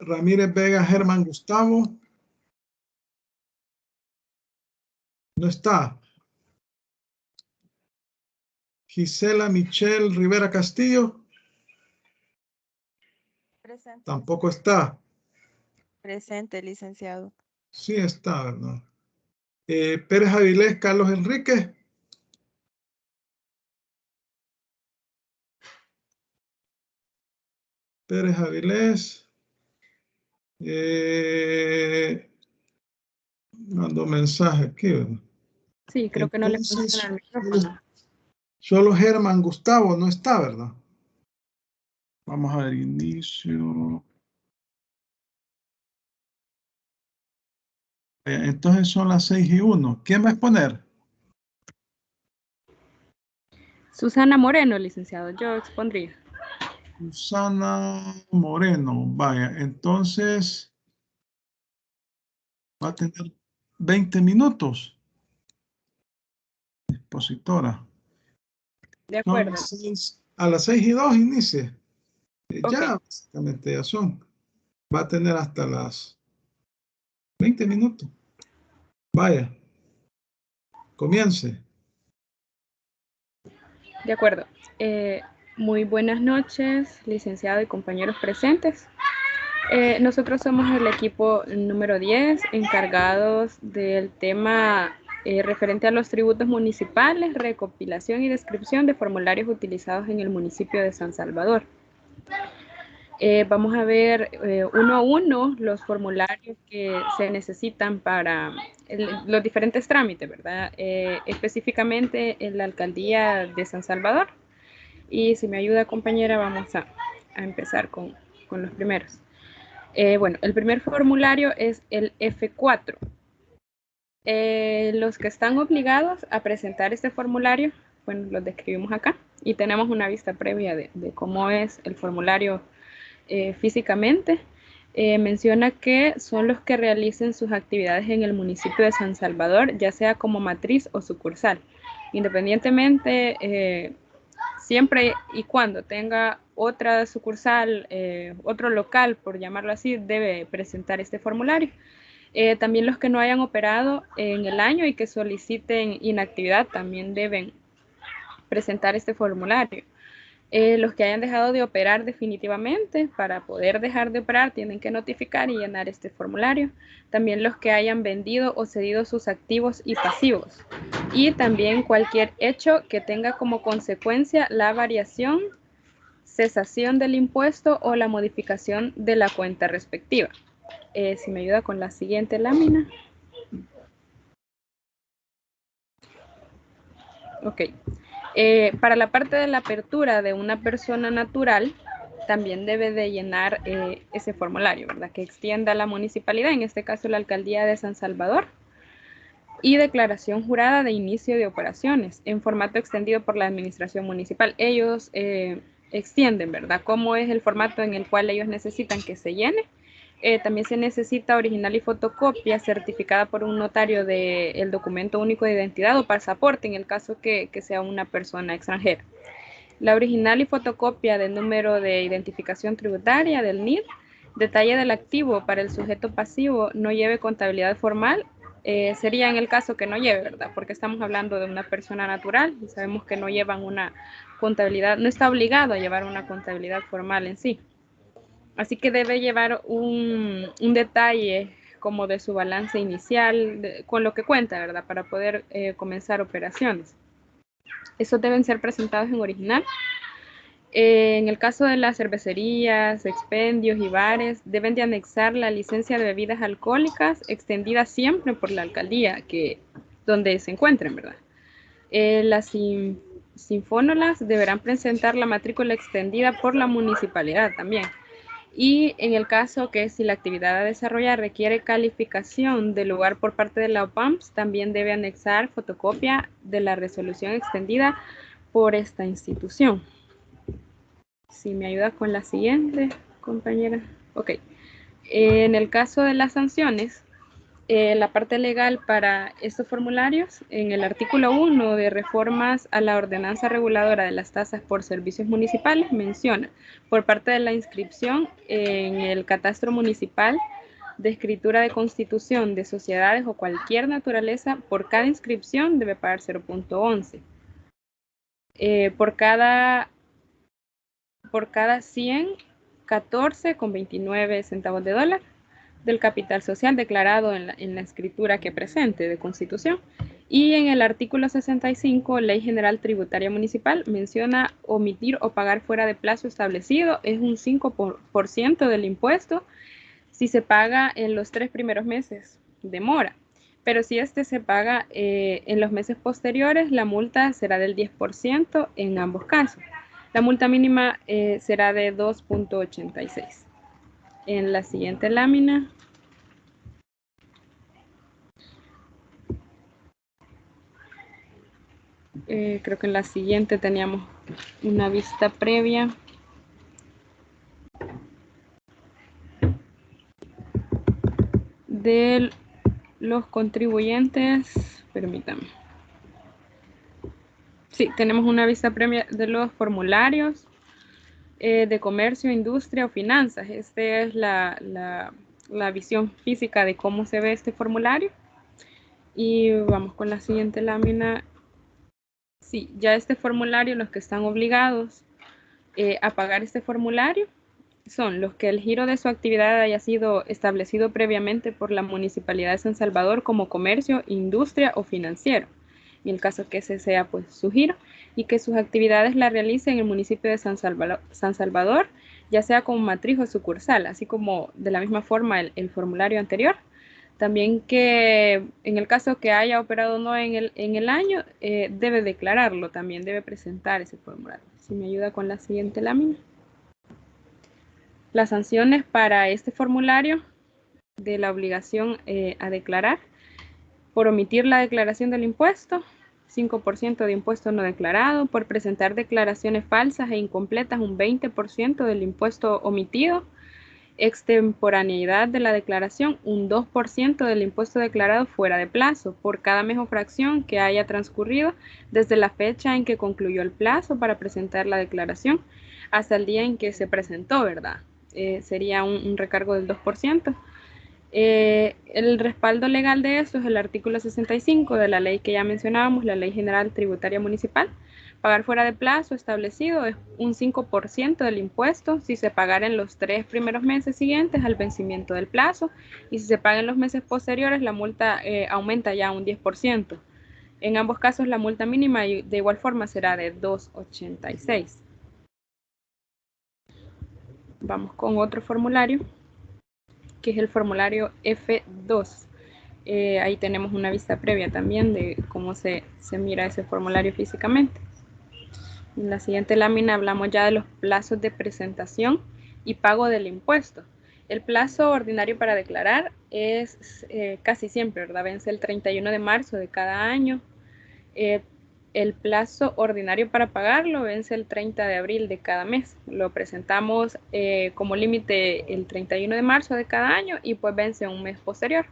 Ramírez Vega Germán Gustavo. No está. Gisela Michelle Rivera Castillo. Presente. Tampoco está. Presente, licenciado. Sí está, ¿verdad? Pérez Avilés Carlos Enrique. Pérez Avilés. Mando mensaje aquí, ¿verdad? Sí, creo que no le Entonces, funciona el micrófono. Solo Germán Gustavo no está, ¿verdad? Vamos a ver, inicio. Entonces son las 6:01. ¿Quién va a exponer? Susana Moreno, licenciado, yo expondría. Susana Moreno. Vaya, entonces va a tener 20 minutos. Expositora. De acuerdo. A las 6:02 inicie. Ok. Ya, básicamente ya son. Va a tener hasta las 20 minutos. Vaya. Comience. De acuerdo. Muy buenas noches, licenciado y compañeros presentes. Nosotros somos el equipo número 10, encargados del tema referente a los tributos municipales, recopilación y descripción de formularios utilizados en el municipio de San Salvador. Vamos a ver uno a uno los formularios que se necesitan para los diferentes trámites, ¿verdad? Específicamente en la alcaldía de San Salvador. Y si me ayuda, compañera, vamos a empezar con los primeros. Bueno, el primer formulario es el F4. Los que están obligados a presentar este formulario, bueno, los describimos acá y tenemos una vista previa de cómo es el formulario físicamente. Menciona que son los que realicen sus actividades en el municipio de San Salvador, ya sea como matriz o sucursal. Independientemente, siempre y cuando tenga otra sucursal, otro local, por llamarlo así, debe presentar este formulario. También los que no hayan operado en el año y que soliciten inactividad también deben presentar este formulario. Los que hayan dejado de operar definitivamente, para poder dejar de operar, tienen que notificar y llenar este formulario. También los que hayan vendido o cedido sus activos y pasivos. Y también cualquier hecho que tenga como consecuencia la variación, cesación del impuesto o la modificación de la cuenta respectiva. Si me ayuda con la siguiente lámina. Ok. Para la parte de la apertura de una persona natural, también debe de llenar ese formulario, ¿verdad? Que extienda la municipalidad, en este caso la alcaldía de San Salvador, y declaración jurada de inicio de operaciones en formato extendido por la administración municipal. Ellos extienden, ¿verdad? Cómo es el formato en el cual ellos necesitan que se llene. También se necesita original y fotocopia certificada por un notario del documento único de identidad o pasaporte en el caso que sea una persona extranjera. La original y fotocopia del número de identificación tributaria del NID, detalle del activo para el sujeto pasivo no lleve contabilidad formal, sería en el caso que no lleve, ¿verdad? Porque estamos hablando de una persona natural y sabemos que no llevan una contabilidad, no está obligado a llevar una contabilidad formal en sí. Así que debe llevar un detalle como de su balance inicial, con lo que cuenta, ¿verdad? Para poder comenzar operaciones. Esos deben ser presentados en original. En el caso de las cervecerías, expendios y bares, deben de anexar la licencia de bebidas alcohólicas extendida siempre por la alcaldía donde se encuentren, ¿verdad? Las sinfónolas deberán presentar la matrícula extendida por la municipalidad también. Y en el caso que si la actividad a desarrollar requiere calificación del lugar por parte de la OPAMS, también debe anexar fotocopia de la resolución extendida por esta institución. Si me ayuda con la siguiente, compañera. Ok. En el caso de las sanciones, la parte legal para estos formularios, en el artículo 1 de reformas a la ordenanza reguladora de las tasas por servicios municipales, menciona, por parte de la inscripción en el catastro municipal de escritura de constitución de sociedades o cualquier naturaleza, por cada inscripción debe pagar 0.11. Por cada 100, 14,29 centavos de dólar del capital social declarado en la escritura que presente de constitución. Y en el artículo 65, Ley General Tributaria Municipal, menciona omitir o pagar fuera de plazo establecido, es un 5% del impuesto si se paga en los 3 primeros meses de mora. Pero si este se paga en los meses posteriores, la multa será del 10% en ambos casos. La multa mínima será de 2.86. En la siguiente lámina. Creo que en la siguiente teníamos una vista previa. De los contribuyentes, permítanme. Sí, tenemos una vista previa de los formularios de comercio, industria o finanzas. Esta es la visión física de cómo se ve este formulario. Y vamos con la siguiente lámina. Sí, ya este formulario, los que están obligados a pagar este formulario son los que el giro de su actividad haya sido establecido previamente por la Municipalidad de San Salvador como comercio, industria o financiero, en el caso que ese sea pues su giro, y que sus actividades las realice en el municipio de San Salvador, ya sea como matriz o sucursal, así como de la misma forma el formulario anterior. También que en el caso que haya operado o no en el año, debe declararlo, también debe presentar ese formulario. Si me ayuda con la siguiente lámina. Las sanciones para este formulario de la obligación a declarar: por omitir la declaración del impuesto, 5% de impuesto no declarado; por presentar declaraciones falsas e incompletas, un 20% del impuesto omitido; extemporaneidad de la declaración, un 2% del impuesto declarado fuera de plazo, por cada mes o fracción que haya transcurrido desde la fecha en que concluyó el plazo para presentar la declaración hasta el día en que se presentó, ¿verdad? Sería un recargo del 2%. El respaldo legal de esto es el artículo 65 de la ley que ya mencionábamos, la Ley General Tributaria Municipal. Pagar fuera de plazo establecido es un 5% del impuesto si se pagara en los 3 primeros meses siguientes al vencimiento del plazo, y si se paga en los meses posteriores, la multa aumenta ya a un 10%. En ambos casos, la multa mínima de igual forma será de 2.86. Vamos con otro formulario, que es el formulario F2. Ahí tenemos una vista previa también de cómo se mira ese formulario físicamente. En la siguiente lámina hablamos ya de los plazos de presentación y pago del impuesto. El plazo ordinario para declarar es casi siempre, ¿verdad? Vence el 31 de marzo de cada año. El plazo ordinario para pagarlo vence el 30 de abril de cada mes. Lo presentamos como límite el 31 de marzo de cada año y pues vence un mes posterior.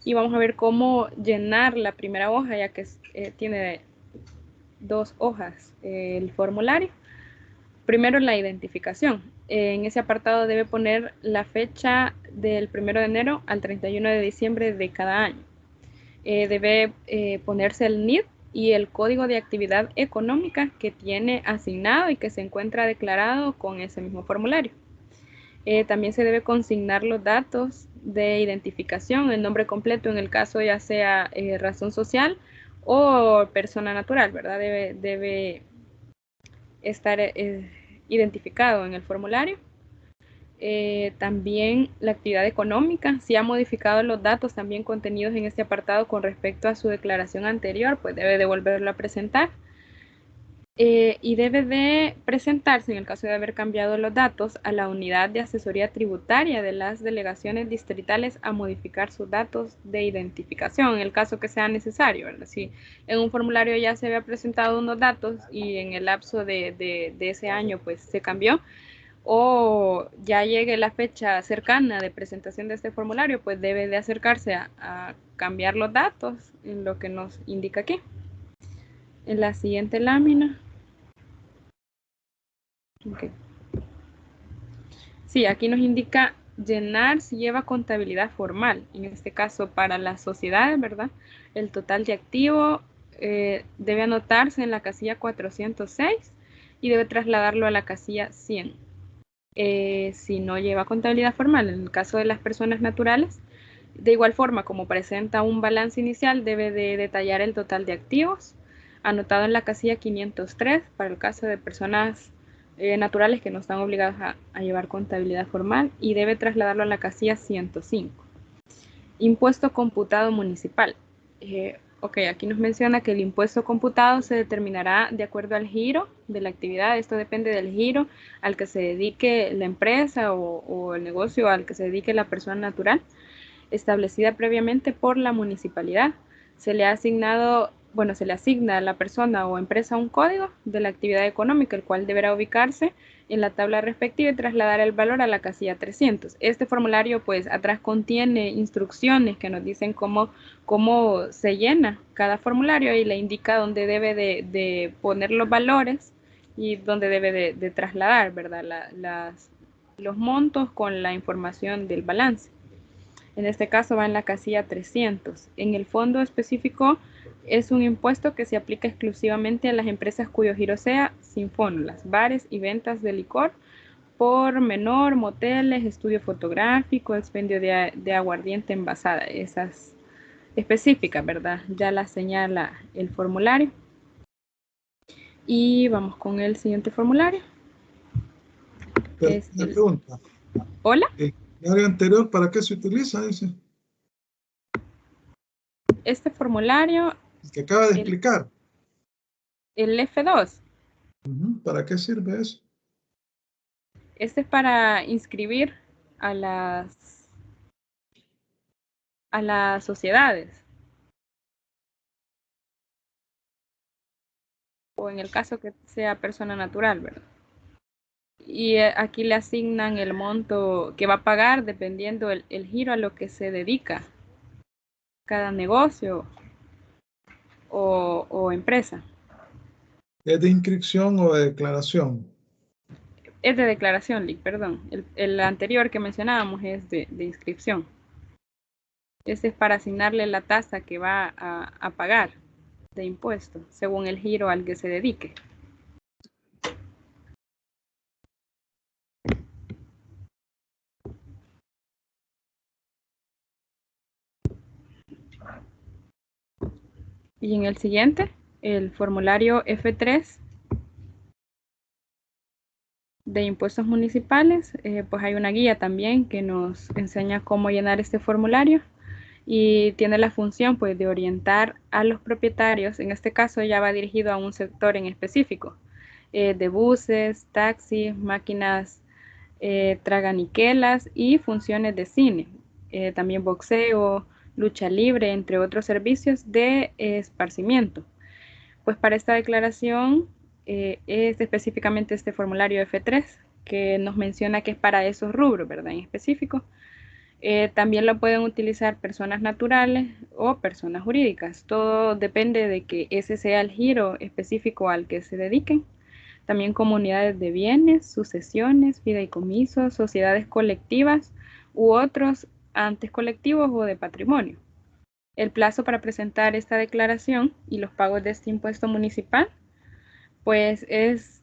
Y vamos a ver cómo llenar la primera hoja, ya que tiene 2 hojas el formulario. Primero, la identificación. En ese apartado debe poner la fecha del 1 de enero al 31 de diciembre de cada año. Debe ponerse el NID y el código de actividad económica que tiene asignado y que se encuentra declarado con ese mismo formulario. También se debe consignar los datos de identificación, el nombre completo en el caso ya sea razón social o persona natural, ¿verdad? Debe estar identificado en el formulario. También la actividad económica, si ha modificado los datos también contenidos en este apartado con respecto a su declaración anterior, pues debe de volverlo a presentar. Y debe de presentarse, en el caso de haber cambiado los datos, a la unidad de asesoría tributaria de las delegaciones distritales a modificar sus datos de identificación, en el caso que sea necesario, ¿verdad? Si en un formulario ya se había presentado unos datos y en el lapso de ese año pues se cambió, o ya llegue la fecha cercana de presentación de este formulario, pues debe de acercarse a cambiar los datos, en lo que nos indica aquí. En la siguiente lámina. Okay. Sí, aquí nos indica llenar si lleva contabilidad formal. En este caso, para las sociedades, ¿verdad? El total de activo debe anotarse en la casilla 406 y debe trasladarlo a la casilla 100. Si no lleva contabilidad formal, en el caso de las personas naturales, de igual forma, como presenta un balance inicial, debe de detallar el total de activos, anotado en la casilla 503, para el caso de personas naturales que no están obligadas a llevar contabilidad formal, y debe trasladarlo a la casilla 105. Impuesto computado municipal. Ok, aquí nos menciona que el impuesto computado se determinará de acuerdo al giro de la actividad. Esto depende del giro al que se dedique la empresa o el negocio al que se dedique la persona natural, establecida previamente por la municipalidad. Se le asigna a la persona o empresa un código de la actividad económica, el cual deberá ubicarse en la tabla respectiva y trasladar el valor a la casilla 300. Este formulario, pues, atrás contiene instrucciones que nos dicen cómo se llena cada formulario y le indica dónde debe de poner los valores y dónde debe de trasladar, ¿verdad? Los montos con la información del balance. En este caso va en la casilla 300. En el fondo específico es un impuesto que se aplica exclusivamente a las empresas cuyo giro sea sin fórmulas, bares y ventas de licor, por menor, moteles, estudio fotográfico, expendio de aguardiente envasada. Esas específicas, ¿verdad? Ya las señala el formulario. Y vamos con el siguiente formulario. Una pregunta. Hola. El área anterior, ¿para qué se utiliza? Dice. Este formulario. El que acaba de explicar. El F2. ¿Para qué sirve eso? Este es para inscribir a las sociedades. O en el caso que sea persona natural, ¿verdad? Y aquí le asignan el monto que va a pagar dependiendo el giro a lo que se dedica cada negocio o empresa. ¿Es de inscripción o de declaración? Es de declaración, Lick, perdón. El anterior que mencionábamos es de inscripción. Este es para asignarle la tasa que va a pagar de impuesto, según el giro al que se dedique. Y en el siguiente, el formulario F3 de impuestos municipales, pues hay una guía también que nos enseña cómo llenar este formulario y tiene la función pues de orientar a los propietarios. En este caso ya va dirigido a un sector en específico, de buses, taxis, máquinas traganiquelas y funciones de cine, también boxeo, lucha libre, entre otros servicios de esparcimiento. Pues para esta declaración es específicamente este formulario F3 que nos menciona que es para esos rubros, ¿verdad? En específico. También lo pueden utilizar personas naturales o personas jurídicas. Todo depende de que ese sea el giro específico al que se dediquen. También comunidades de bienes, sucesiones, fideicomisos, sociedades colectivas u otros entes colectivos o de patrimonio. El plazo para presentar esta declaración y los pagos de este impuesto municipal, pues es,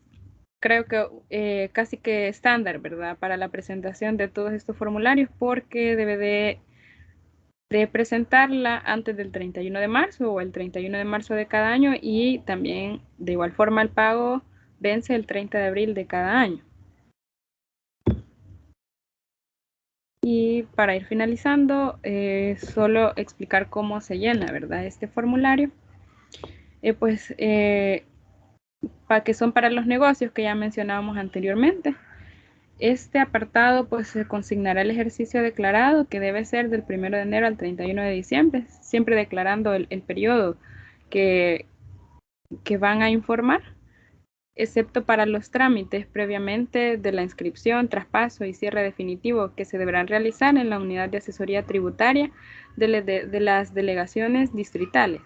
creo que casi que estándar, ¿verdad? Para la presentación de todos estos formularios, porque debe de presentarla antes del 31 de marzo o el 31 de marzo de cada año, y también de igual forma el pago vence el 30 de abril de cada año. Y para ir finalizando, solo explicar cómo se llena, ¿verdad? Este formulario. Que son para los negocios que ya mencionábamos anteriormente. Este apartado pues se consignará el ejercicio declarado, que debe ser del 1 de enero al 31 de diciembre, siempre declarando el periodo que van a informar, excepto para los trámites previamente de la inscripción, traspaso y cierre definitivo que se deberán realizar en la unidad de asesoría tributaria de las delegaciones distritales.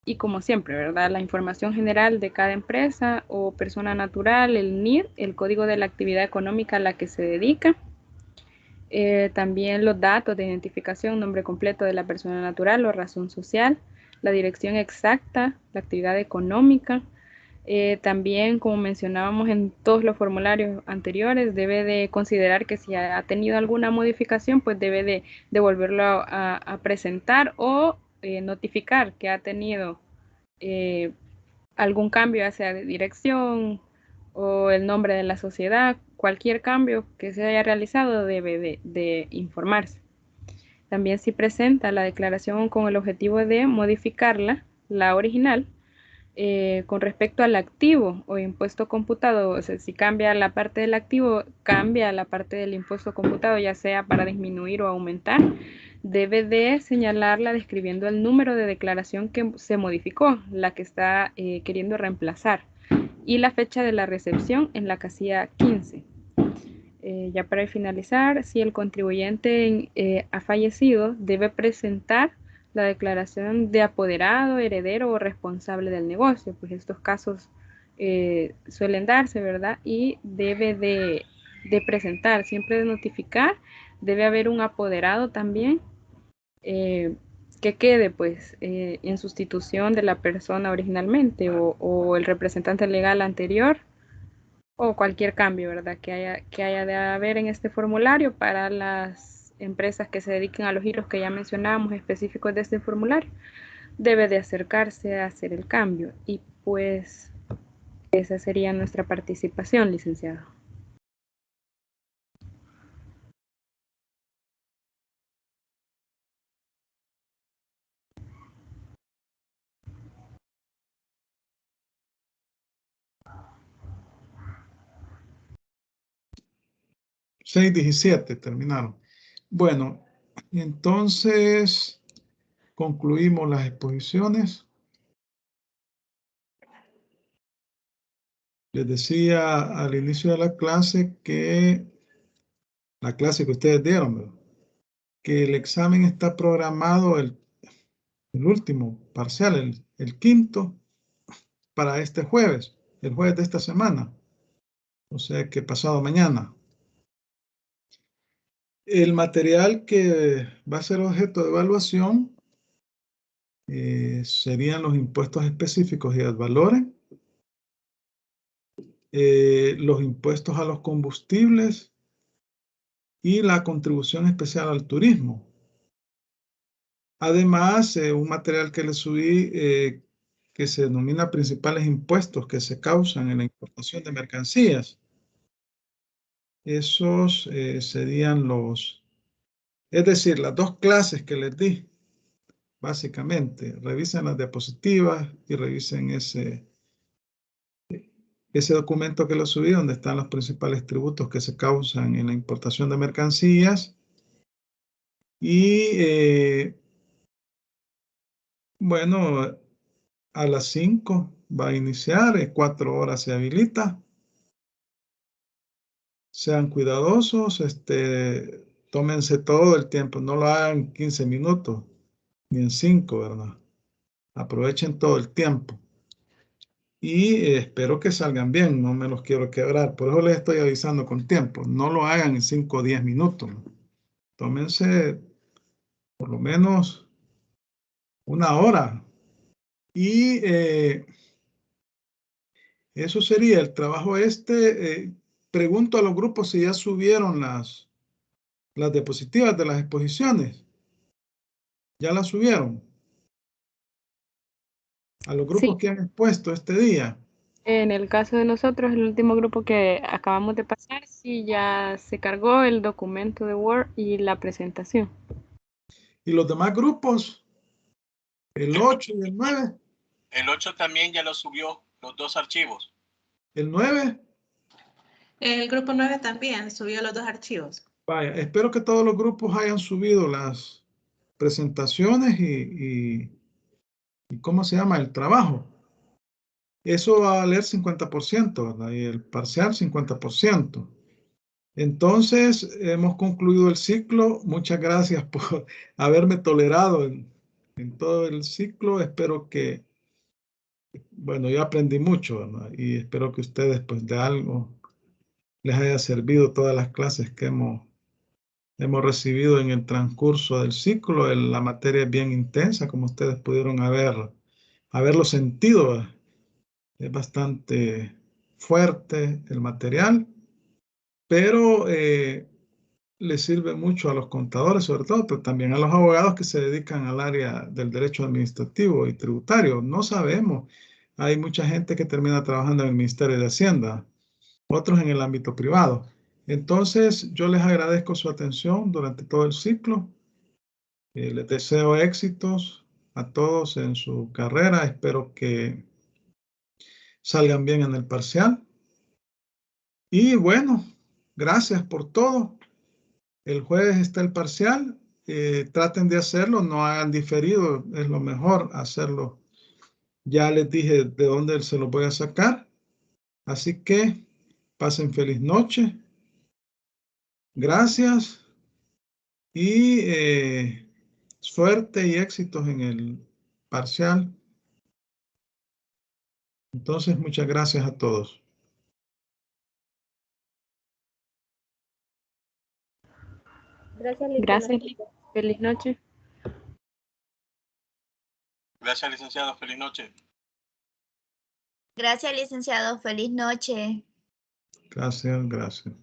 Y como siempre, ¿verdad? La información general de cada empresa o persona natural, el NID, el código de la actividad económica a la que se dedica, también los datos de identificación, nombre completo de la persona natural o razón social, la dirección exacta, la actividad económica. También, como mencionábamos en todos los formularios anteriores, debe de considerar que si ha tenido alguna modificación, pues debe de volverlo a presentar o notificar que ha tenido algún cambio hacia dirección o el nombre de la sociedad. Cualquier cambio que se haya realizado debe de informarse. También si presenta la declaración con el objetivo de modificarla, la original, con respecto al activo o impuesto computado, o sea, si cambia la parte del activo, cambia la parte del impuesto computado, ya sea para disminuir o aumentar, debe de señalarla describiendo el número de declaración que se modificó, la que está queriendo reemplazar, y la fecha de la recepción en la casilla 15. Ya para finalizar, si el contribuyente ha fallecido, debe presentar la declaración de apoderado, heredero o responsable del negocio, pues estos casos suelen darse, ¿verdad? Y debe de presentar, siempre de notificar, debe haber un apoderado también que quede pues en sustitución de la persona originalmente o el representante legal anterior o cualquier cambio, ¿verdad? Que haya de haber en este formulario para las empresas que se dediquen a los giros que ya mencionábamos específicos de este formulario, debe de acercarse a hacer el cambio. Y pues esa sería nuestra participación, licenciado. Seis 17 terminaron. Bueno, entonces concluimos las exposiciones. Les decía al inicio de la clase que ustedes dieron, ¿verdad? Que el examen está programado, el último parcial, el quinto, para este jueves, el jueves de esta semana. O sea que pasado mañana. El material que va a ser objeto de evaluación serían los impuestos específicos y ad valorem, los impuestos a los combustibles y la contribución especial al turismo. Además, un material que le subí que se denomina principales impuestos que se causan en la importación de mercancías. Esos serían es decir, las dos clases que les di, básicamente. Revisen las diapositivas y revisen ese documento que les subí, donde están los principales tributos que se causan en la importación de mercancías. Y bueno, a las 5 va a iniciar, en 4 horas se habilita. Sean cuidadosos, tómense todo el tiempo, no lo hagan 15 minutos, ni en 5, ¿verdad? Aprovechen todo el tiempo. Y espero que salgan bien, no me los quiero quebrar, por eso les estoy avisando con tiempo, no lo hagan en 5 o 10 minutos. Tómense por lo menos 1 hora. Y eso sería el trabajo pregunto a los grupos si ya subieron las diapositivas de las exposiciones. ¿Ya las subieron? A los grupos Sí. que han expuesto este día. En el caso de nosotros, el último grupo que acabamos de pasar, sí ya se cargó el documento de Word y la presentación. ¿Y los demás grupos? El 8 y el 9. El 8 también ya lo subió, los dos archivos. ¿El 9? El grupo 9 también subió los 2 archivos. Vaya, espero que todos los grupos hayan subido las presentaciones y ¿cómo se llama? El trabajo. Eso va a valer 50%, ¿verdad? Y el parcial 50%. Entonces, hemos concluido el ciclo. Muchas gracias por haberme tolerado en todo el ciclo. Espero que, bueno, yo aprendí mucho, ¿verdad? Y espero que ustedes, pues, de algo les haya servido todas las clases que hemos recibido en el transcurso del ciclo. La materia es bien intensa, como ustedes pudieron haberlo sentido, ¿verdad? Es bastante fuerte el material, pero le sirve mucho a los contadores, sobre todo, pero también a los abogados que se dedican al área del derecho administrativo y tributario. No sabemos. Hay mucha gente que termina trabajando en el Ministerio de Hacienda, otros en el ámbito privado. Entonces, yo les agradezco su atención durante todo el ciclo. Les deseo éxitos a todos en su carrera. Espero que salgan bien en el parcial. Y bueno, gracias por todo. El jueves está el parcial. Traten de hacerlo, no hagan diferido. Es lo mejor hacerlo. Ya les dije de dónde se lo voy a sacar. Así que pasen feliz noche. Gracias. Y suerte y éxitos en el parcial. Entonces, muchas gracias a todos. Gracias, feliz noche. Gracias, licenciado. Feliz noche. Gracias, licenciado. Feliz noche. Gracias, gracias.